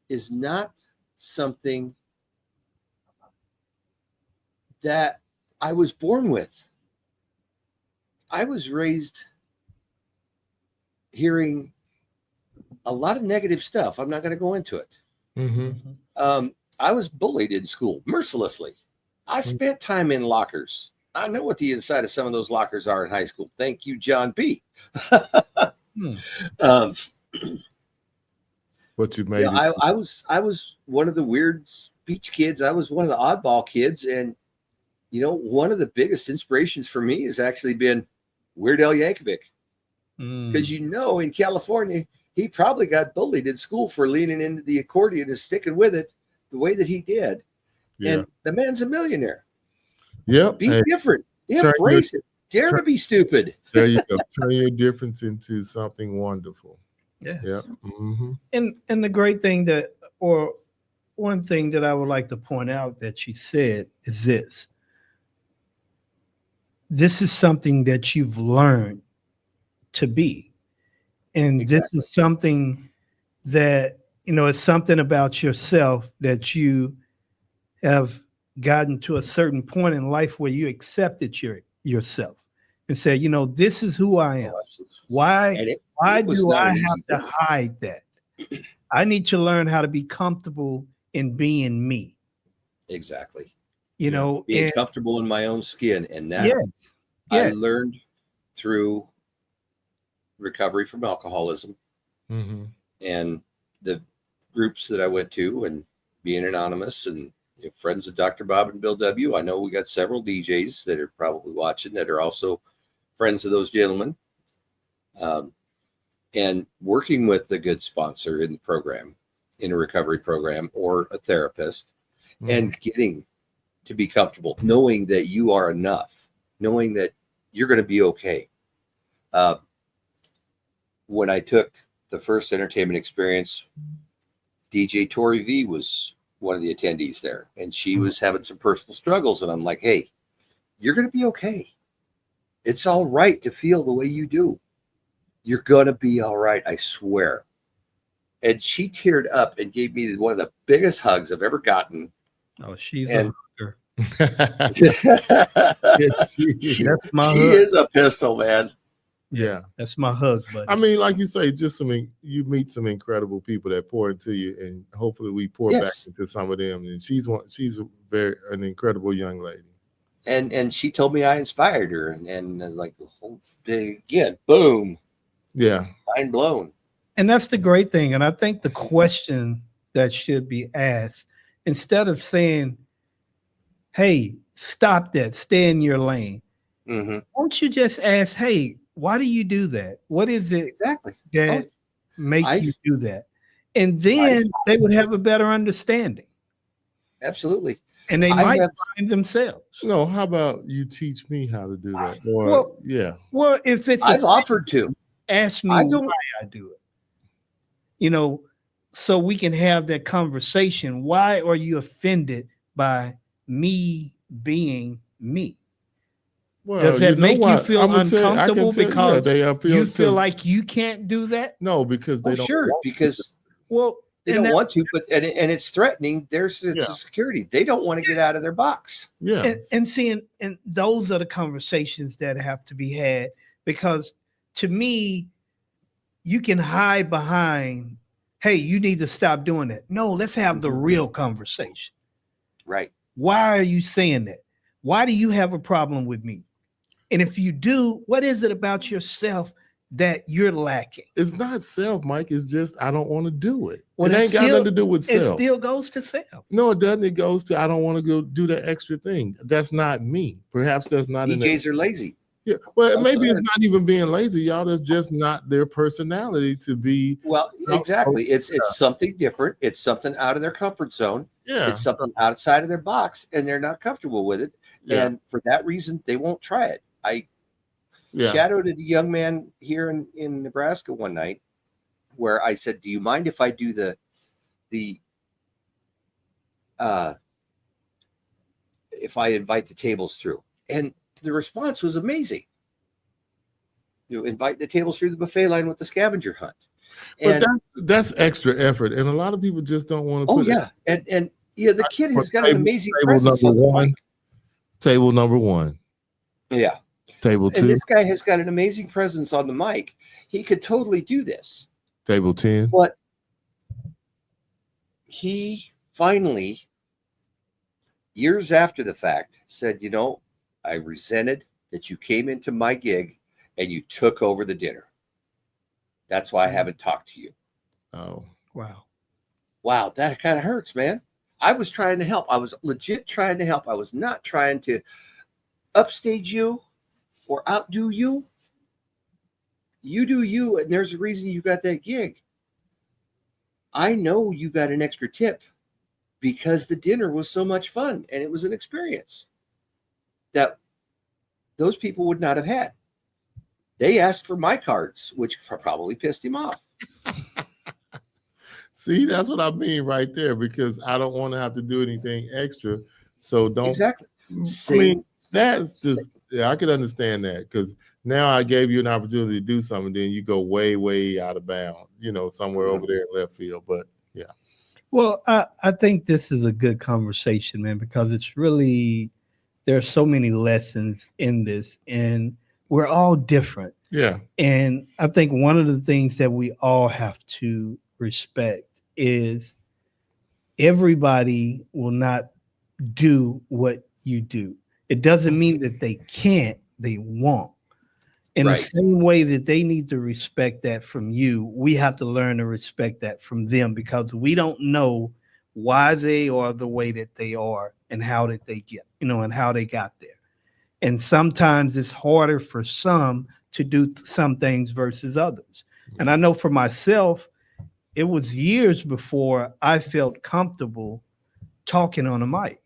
is not something that I was born with. I was raised hearing a lot of negative stuff. I'm not going to go into it. Mm-hmm. I was bullied in school mercilessly. I spent time in lockers. I know what the inside of some of those lockers are in high school. Thank you, John B. What you made? I was one of the weird speech kids. I was one of the oddball kids, and one of the biggest inspirations for me has actually been Weird Al Yankovic, because in California he probably got bullied in school for leaning into the accordion and sticking with it the way that he did. Yeah. And the man's a millionaire. Yep. Be different. Embrace it. Dare to be stupid. There you go. Turn your difference into something wonderful. Yeah. Yeah. Mm-hmm. And the great thing one thing that I would like to point out that you said is this. This is something that you've learned to be. And Exactly. this is something that, it's something about yourself that you have gotten to a certain point in life where you accepted yourself and said, this is who I am. Oh, absolutely. Why And why it was do not I an have easy to thing. hide that? I need to learn how to be comfortable in being me, Exactly. being Being comfortable in my own skin. And that yes, I yes. learned through recovery from alcoholism Mm-hmm. and the groups that I went to and being anonymous and friends of Dr. Bob and Bill W. I know we got several DJs that are probably watching that are also friends of those gentlemen. And working with a good sponsor in the program, in a recovery program or a therapist, and getting to be comfortable, knowing that you are enough, knowing that you're going to be okay. When I took the first entertainment experience, DJ Tori V was one of the attendees there, and she was having some personal struggles. And I'm like, hey, you're going to be okay. It's all right to feel the way you do. You're going to be all right, I swear. And she teared up and gave me one of the biggest hugs I've ever gotten. Oh, she's And a she that's my hug. is a pistol, man. Yeah. That's my hug, buddy. I mean, like you say, just you meet some incredible people that pour into you, and hopefully we pour back into some of them. And she's an incredible young lady. And she told me I inspired her, and like again, boom, yeah, mind blown. And that's the great thing. And I think the question that should be asked, instead of saying, hey, stop that, stay in your lane, won't you just ask, hey, why do you do that? What is it exactly that makes you do that? And then they would have a better understanding. Absolutely. And they might find themselves. No, how about you teach me how to do that? Or, Well, if it's I've offered to. Ask me why I do it. So we can have that conversation. Why are you offended by me being me? Well, does that make you feel uncomfortable because you feel like you can't do that? No, because they don't. Sure, because they don't want to, but and it's threatening their security. They don't want to get out of their box. Yeah, and those are the conversations that have to be had, because to me, you can hide behind, hey, you need to stop doing that. No, let's have the real conversation. Right. Why are you saying that? Why do you have a problem with me? And if you do, what is it about yourself that you're lacking? It's not self, Mike. It's just I don't want to do it. Well, it ain't got nothing to do with self. It still goes to self. No, it doesn't. It goes to I don't want to go do that extra thing. That's not me. Perhaps that's not. DJs are lazy. Yeah, well, maybe it's not even being lazy, y'all. That's just not their personality to be. Well, exactly. It's something different. It's something out of their comfort zone. Yeah, it's something outside of their box, and they're not comfortable with it. Yeah. And for that reason, they won't try it. I shadowed a young man here in Nebraska one night, where I said, "Do you mind if I do the if I invite the tables through?" And the response was amazing. Invite the tables through the buffet line with the scavenger hunt. And but that's extra effort, and a lot of people just don't want to. And the kid has got an amazing presence on the mic. Table number one. Yeah. Table two. And this guy has got an amazing presence on the mic. He could totally do this. Table 10. But he finally, years after the fact, said, I resented that you came into my gig and you took over the dinner. That's why I haven't talked to you. Oh, wow. Wow, that kind of hurts, man. I was trying to help. I was legit trying to help. I was not trying to upstage you or outdo you. You do you, and there's a reason you got that gig. I know you got an extra tip because the dinner was so much fun and it was an experience that those people would not have had. They asked for my cards, which probably pissed him off. See, that's what I mean right there, because I don't want to have to do anything extra. So don't. Exactly. I mean, that's just Yeah, I could understand that because now I gave you an opportunity to do something, then you go way, way out of bounds, somewhere over there in left field. But yeah. Well, I think this is a good conversation, man, because it's really, there are so many lessons in this, and we're all different. Yeah. And I think one of the things that we all have to respect is everybody will not do what you do. It doesn't mean that they can't, they won't. In the same way that they need to respect that from you, we have to learn to respect that from them, because we don't know why they are the way that they are and how did they get, and how they got there. And sometimes it's harder for some to do some things versus others. And I know for myself, it was years before I felt comfortable talking on a mic.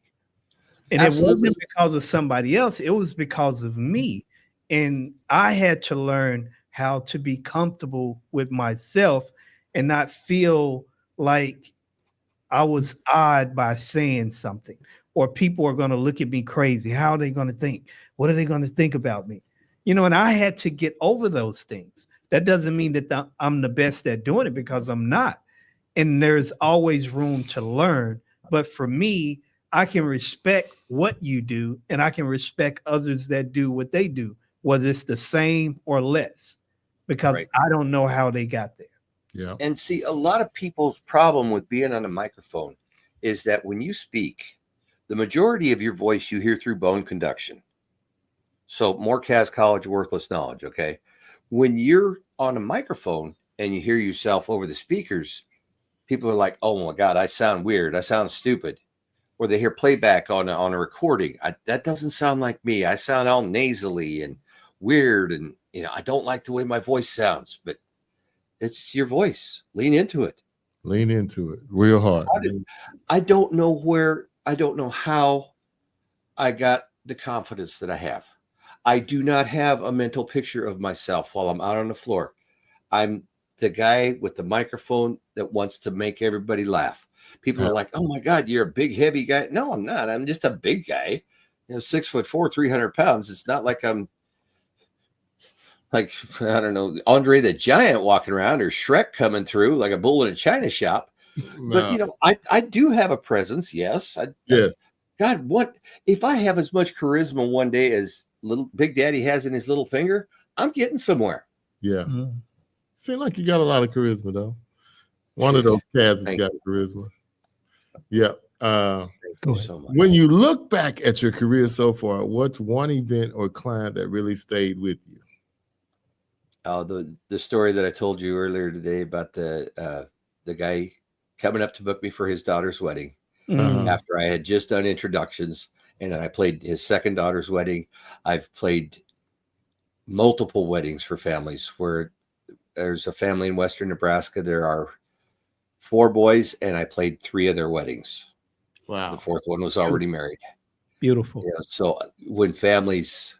And Absolutely. It wasn't because of somebody else, it was because of me. And I had to learn how to be comfortable with myself and not feel like I was odd by saying something, or people are going to look at me crazy. How are they going to think? What are they going to think about me? And I had to get over those things. That doesn't mean that I'm the best at doing it, because I'm not. And there's always room to learn. But for me, I can respect what you do, and I can respect others that do what they do, whether it's the same or less, because I don't know how they got there. Yeah. And see, a lot of people's problem with being on a microphone is that when you speak, the majority of your voice you hear through bone conduction. So more Cas College, worthless knowledge. Okay. When you're on a microphone and you hear yourself over the speakers, people are like, oh my God, I sound weird. I sound stupid. Or they hear playback on a recording. That doesn't sound like me. I sound all nasally and weird. And, I don't like the way my voice sounds, but it's your voice. Lean into it. Lean into it real hard. I don't know how I got the confidence that I have. I do not have a mental picture of myself while I'm out on the floor. I'm the guy with the microphone that wants to make everybody laugh. People are like, oh my God, you're a big, heavy guy. No, I'm not. I'm just a big guy, 6'4", 300 pounds. It's not like I'm like, I don't know, Andre the Giant walking around or Shrek coming through like a bull in a china shop. No. But, I do have a presence. Yes. God, what if I have as much charisma one day as little Big Daddy has in his little finger? I'm getting somewhere. Yeah. Mm-hmm. Seems like you got a lot of charisma, though. One of those cats has got charisma. Yeah. Thank you so much. When you look back at your career so far, what's one event or client that really stayed with you? The story that I told you earlier today about the guy coming up to book me for his daughter's wedding after I had just done introductions, and then I played his second daughter's wedding. I've played multiple weddings for families where there's a family in Western Nebraska. There are 4 boys, and I played 3 of their weddings. Wow. The 4th one was already married. Beautiful. So when families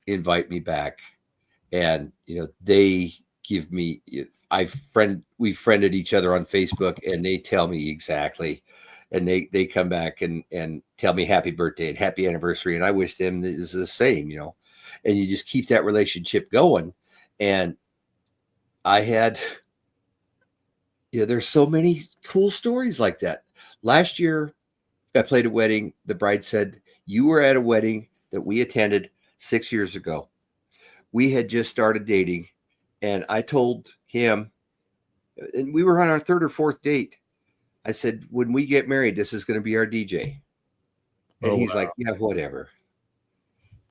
invite me back, and they give me, we friended each other on Facebook, and they tell me exactly, and they come back and tell me happy birthday and happy anniversary, and I wish them is the same, and you just keep that relationship going. And I had, there's so many cool stories like that. Last year, I played a wedding. The bride said, you were at a wedding that we attended 6 years ago. We had just started dating, and I told him, and we were on our 3rd or 4th date. I said, when we get married, this is going to be our DJ. And he's like, yeah, whatever.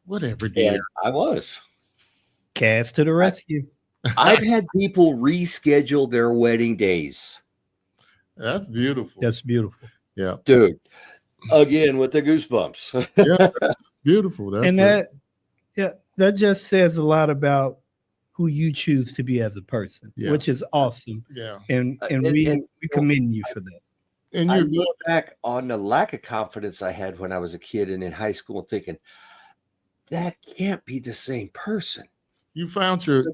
Whatever, dear. And I was. Cas to the rescue. I've had people reschedule their wedding days. That's beautiful. That's beautiful. Yeah. Dude, again, with the goosebumps. Yeah, beautiful. That's that just says a lot about who you choose to be as a person, which is awesome. Yeah. And we commend you for that. And I you look back on the lack of confidence I had when I was a kid and in high school, thinking that can't be the same person. You found your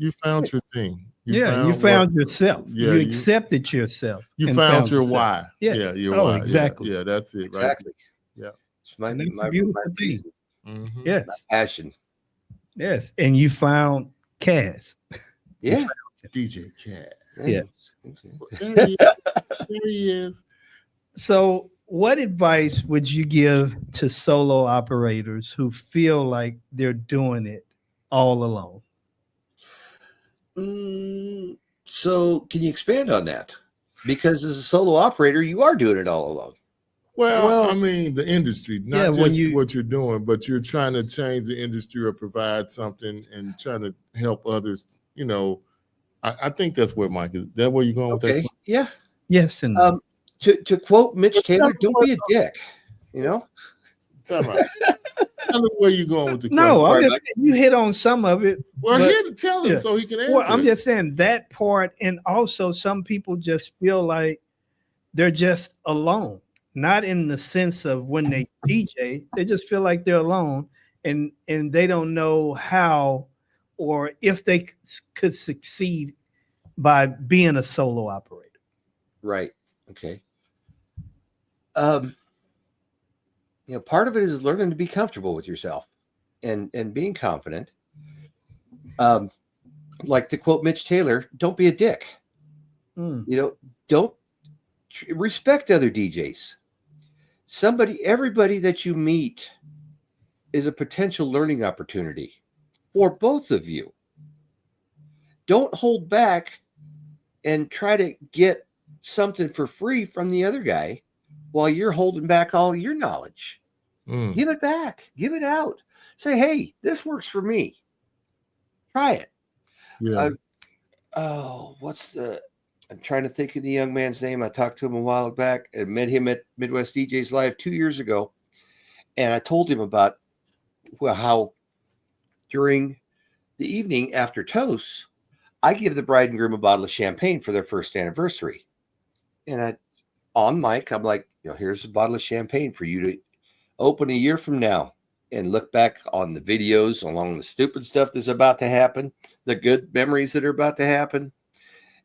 thing. You found yourself. Yeah, you accepted yourself. You found your why. Yes. Yeah, your why. Exactly. Yeah, that's it. Exactly. Right? Yeah. It's my beautiful thing. Mm-hmm. Yes. my passion. Yes, and you found Kaz. Yeah. DJ Cat. Yeah. There he is. There he is. So, what advice would you give to solo operators who feel like they're doing it all alone? So, can you expand on that? Because as a solo operator, you are doing it all alone. Well, I mean, the industry, not Yeah, when just what you're doing, but you're trying to change the industry or provide something and trying to help others. You know, I think that's where Mike is. That where you're going with that? Okay. Yeah. Yes and no. To quote Mitch Taylor, don't be a dick. You know? Tell me where you going with the No, question. I'm just, you hit on some of it. Well, but- here to tell him so he can answer. Well, I'm it. just saying that part, and also some people just feel like they're just alone. Not in the sense of when they DJ, they just feel like they're alone, and they don't know how or if they could succeed by being a solo operator. Right. Okay. Part of it is learning to be comfortable with yourself and being confident. Like to quote Mitch Taylor, don't be a dick. Don't respect other DJs. Everybody that you meet is a potential learning opportunity for both of you. Don't hold back and try to get something for free from the other guy while you're holding back all your knowledge. Give it back. Give it out. Say, hey, this works for me. Try it. Yeah. I'm trying to think of the young man's name. I talked to him a while back and met him at Midwest DJs Live 2 years ago. And I told him about how during the evening after toasts, I give the bride and groom a bottle of champagne for their first anniversary. And on mic, I'm like, here's a bottle of champagne for you to open a year from now and look back on the videos along the stupid stuff that's about to happen, the good memories that are about to happen.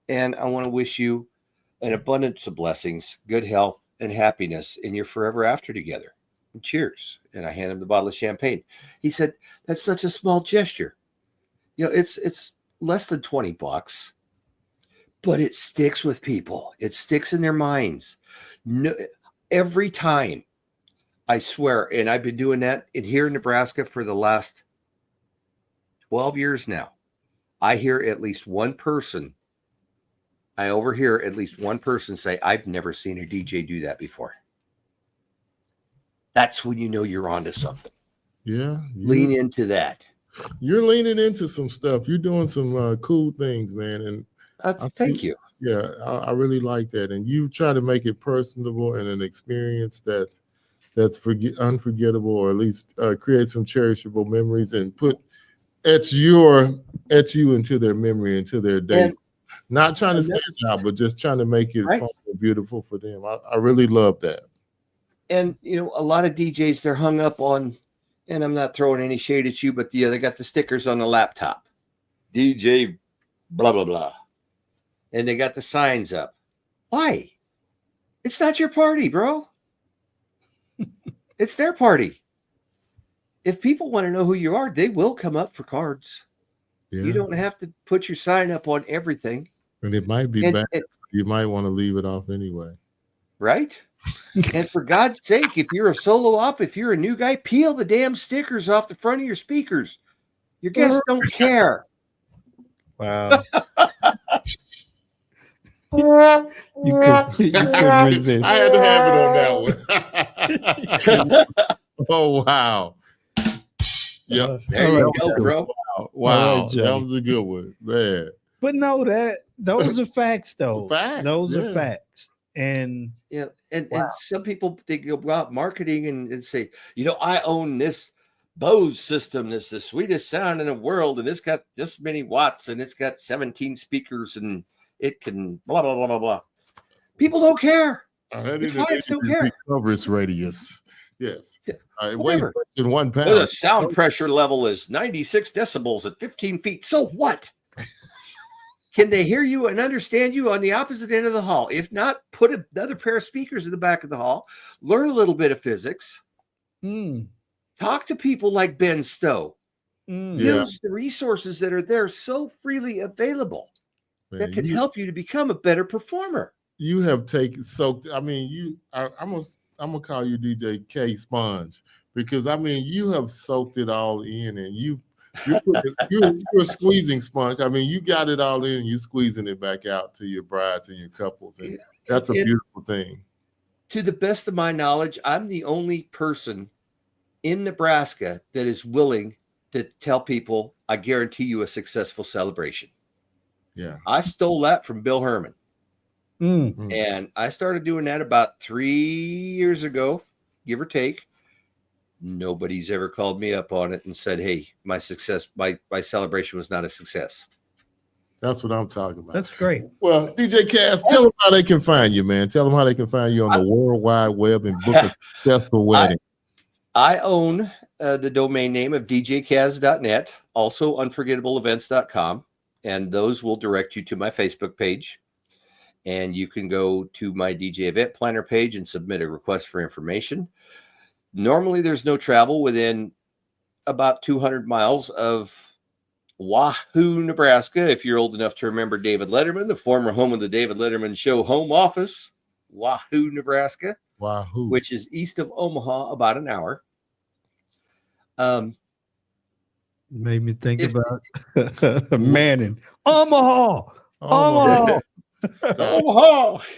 And I want to wish you an abundance of blessings, good health, and happiness in your forever after together. And cheers. And I hand him the bottle of champagne. He said, that's such a small gesture. It's less than $20, but it sticks with people. It sticks in their minds. No, every time, I swear, and I've been doing that here in Nebraska for the last 12 years now. I overhear at least one person say, I've never seen a DJ do that before. That's when you know you're onto something. Yeah. Lean into that. You're leaning into some stuff. You're doing some cool things, man. And thank you. Yeah, I really like that. And you try to make it personable and an experience that's unforgettable, or at least create some cherishable memories and put etch you into their memory, into their day. Not trying to stand out, but just trying to make it fun and beautiful for them. I really love that. And a lot of DJs, they're hung up on, and I'm not throwing any shade at you, but they got the stickers on the laptop. DJ blah, blah, blah. And they got the signs up. Why? It's not your party, bro. It's their party. If people want to know who you are, they will come up for cards. Yeah. You don't have to put your sign up on everything. And it might be bad. You might want to leave it off anyway. Right? And for God's sake, if you're a solo op, if you're a new guy, peel the damn stickers off the front of your speakers. Your guests don't care. Wow. You could resist. I had to have it on that one. Oh, wow. Yep. There you go, bro. Wow. Right, that was a good one, man. But no, those are facts, though. Those yeah. are facts. And and some people, they go out marketing and say, I own this Bose system that's the sweetest sound in the world, and it's got this many watts, and it's got 17 speakers, and it can blah blah blah blah blah. People don't care. Clients don't care. Cover its radius. Yes. Whatever. In 1 pound. The sound pressure level is 96 decibels at 15 feet. So what? Can they hear you and understand you on the opposite end of the hall? If not, put another pair of speakers in the back of the hall. Learn a little bit of physics. Talk to people like Ben Stowe. Use the resources that are there so freely available that can help you to become a better performer. You have soaked. I mean, I'm gonna call you DJ K Sponge, because I mean you have soaked it all in, and you're a squeezing sponge. I mean, you got it all in, you squeezing it back out to your brides and your couples, and that's a beautiful thing. To the best of my knowledge, I'm the only person in Nebraska that is willing to tell people, I guarantee you a successful celebration. Yeah. I stole that from Bill Hermann. Mm. And I started doing that about 3 years ago, give or take. Nobody's ever called me up on it and said, hey, my celebration was not a success. That's what I'm talking about. That's great. Well, DJ Cass, tell them how they can find you, man. Tell them how they can find you on the World Wide Web and book a successful wedding. I own the domain name of djkaz.net, also unforgettable.events.com, and those will direct you to my Facebook page. And you can go to my DJ event planner page and submit a request for information. Normally, there's no travel within about 200 miles of Wahoo, Nebraska. If you're old enough to remember David Letterman, the former home of the David Letterman Show home office, Wahoo, Nebraska. Wahoo. Which is east of Omaha, about an hour. Made me think about Manning. Omaha. Omaha.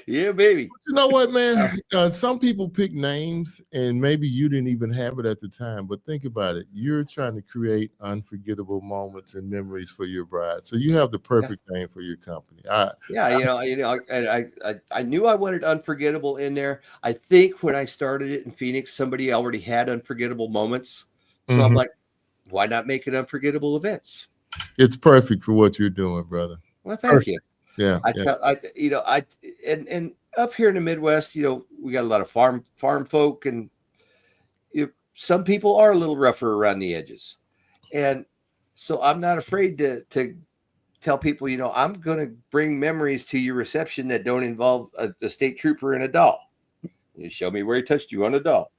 Yeah, baby. But you know what, man? Some people pick names, and maybe you didn't even have it at the time, but think about it. You're trying to create unforgettable moments and memories for your bride. So you have the perfect name for your company. I knew I wanted Unforgettable in there. I think when I started it in Phoenix, somebody already had unforgettable moments. So I'm like, why not make it Unforgettable Events? It's perfect for what you're doing, brother. Well, thank you. Yeah. And up here in the Midwest, we got a lot of farm folk, and some people are a little rougher around the edges. And so I'm not afraid to tell people, I'm going to bring memories to your reception that don't involve a state trooper and a doll. You show me where he touched you on a doll.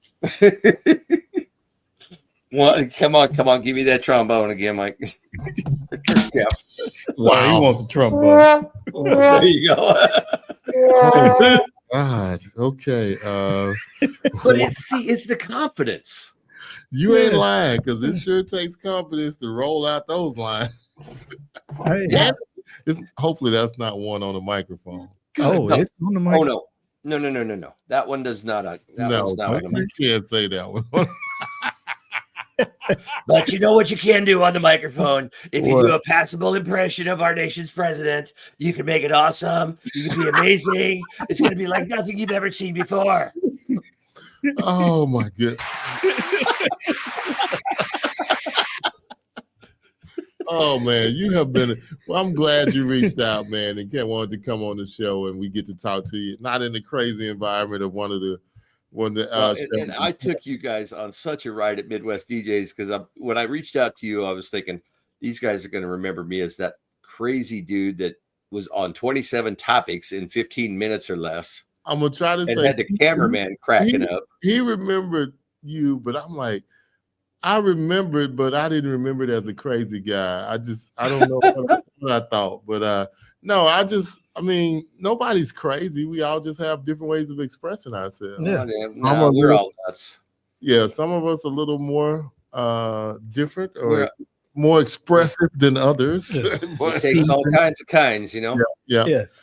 Well, come on, give me that trombone again, Mike. Wow, he wants a trombone. There you go. Oh, God. Okay. But it's the confidence. You ain't lying, because it sure takes confidence to roll out those lines. Hopefully that's not one on the microphone. It's on the microphone. Oh no. That one does not. No, you can't say that one. But you know what you can do on the microphone? If you do a passable impression of our nation's president, you can make it awesome. You can be amazing. It's going to be like nothing you've ever seen before. Oh, my goodness. Oh, man, you have been. Well, I'm glad you reached out, man, and wanted to come on the show, and we get to talk to you, not in the crazy environment of and I took you guys on such a ride at Midwest DJs, because when I reached out to you, I was thinking these guys are going to remember me as that crazy dude that was on 27 topics in 15 minutes or less. I'm gonna try to say had the cameraman cracking up. He remembered you, but I'm like, I remembered, but I didn't remember it as a crazy guy. I don't know what I thought, but no, I mean, nobody's crazy. We all just have different ways of expressing ourselves. Yeah. We're all nuts. Yeah, some of us a little more different or more expressive than others. It takes all kinds, Yeah. Yes.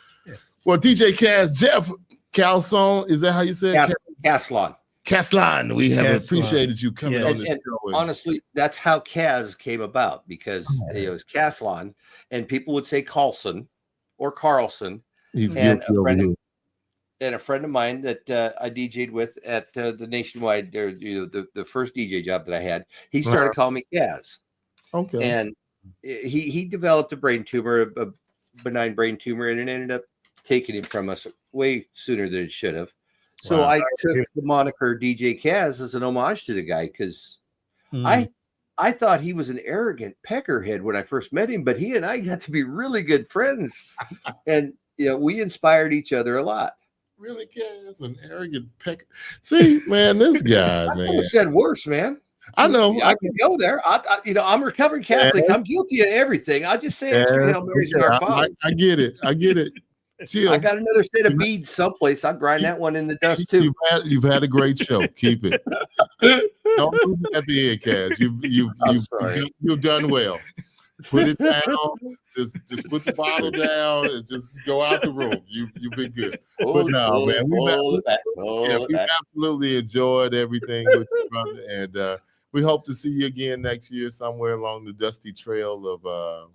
Well, DJ Cass, Jeff Kaslon, is that how you say it? Kaslon. Kaslon, we have Kaslon. appreciated you coming on the show. Honestly, that's how Kaz came about, because it was Kaslon, and people would say Carlson or Carlson. He's and guilty a friend of mine that I DJ'd with at the Nationwide, or the first DJ job that I had, he started calling me Kaz. Okay. And he developed a brain tumor, a benign brain tumor, and it ended up taking him from us way sooner than it should have. So I took the moniker DJ Kaz as an homage to the guy, because I thought he was an arrogant peckerhead when I first met him, but he and I got to be really good friends, and we inspired each other a lot. Really, Kaz, an arrogant pecker. See, man, this guy, I man. could have said worse, man. I know. I can go there. I'm a recovering Catholic. I'm guilty of everything. I'll just say three Hail Marys and our Father. I get it. Chill. I got another set of beads someplace. I'll grind that one in the dust too. You've had a great show. Keep it. Don't lose it at the end, Kaz. You've done well. Put it down. Just put the bottle down and just go out the room. You've been good. But no, man, we've absolutely enjoyed everything with you, brother, and we hope to see you again next year somewhere along the dusty trail of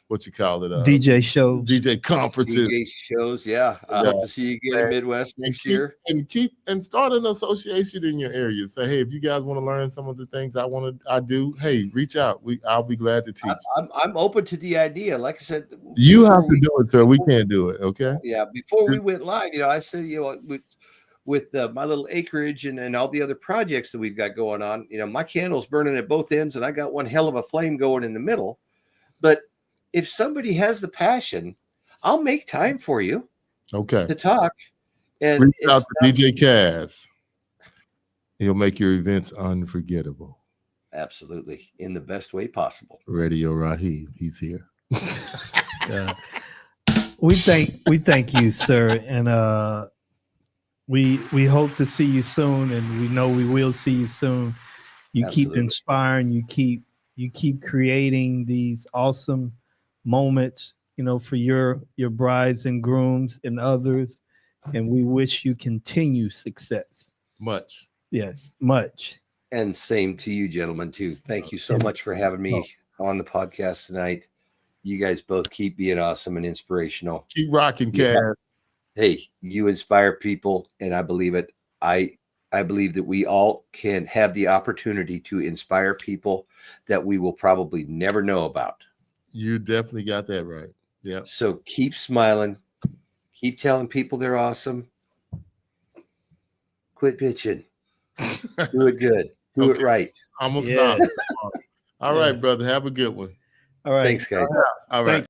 what you call it, DJ shows, DJ conferences, DJ shows. Yeah, I hope to see you again in Midwest next year. And start an association in your area. Say, hey, if you guys want to learn some of the things I do, hey, reach out. I'll be glad to teach. I'm open to the idea. Like I said, you have to do it, sir. We can't do it. Okay. Yeah. Before we went live, I said, with my little acreage and all the other projects that we've got going on, my candle's burning at both ends, and I got one hell of a flame going in the middle. But if somebody has the passion, I'll make time for you. Okay. To talk. And reach out to DJ Kaz. He'll make your events unforgettable. Absolutely. In the best way possible. Radio Rahim. He's here. We thank you, sir. And we hope to see you soon, and we know we will see you soon. You Absolutely. Keep inspiring, you keep creating these awesome moments, for your brides and grooms and others, and we wish you continue success. Much. Yes, much. And same to you, gentlemen, too. Thank you so much for having me on the podcast tonight. You guys both keep being awesome and inspirational. Keep rocking, Kaz. Hey, you inspire people, and I believe it. I believe that we all can have the opportunity to inspire people that we will probably never know about. You definitely got that right. Yeah. So keep smiling. Keep telling people they're awesome. Quit bitching. Do it good. Do it right. I'm going to stop. All right, brother. Have a good one. All right. Thanks, guys. All right.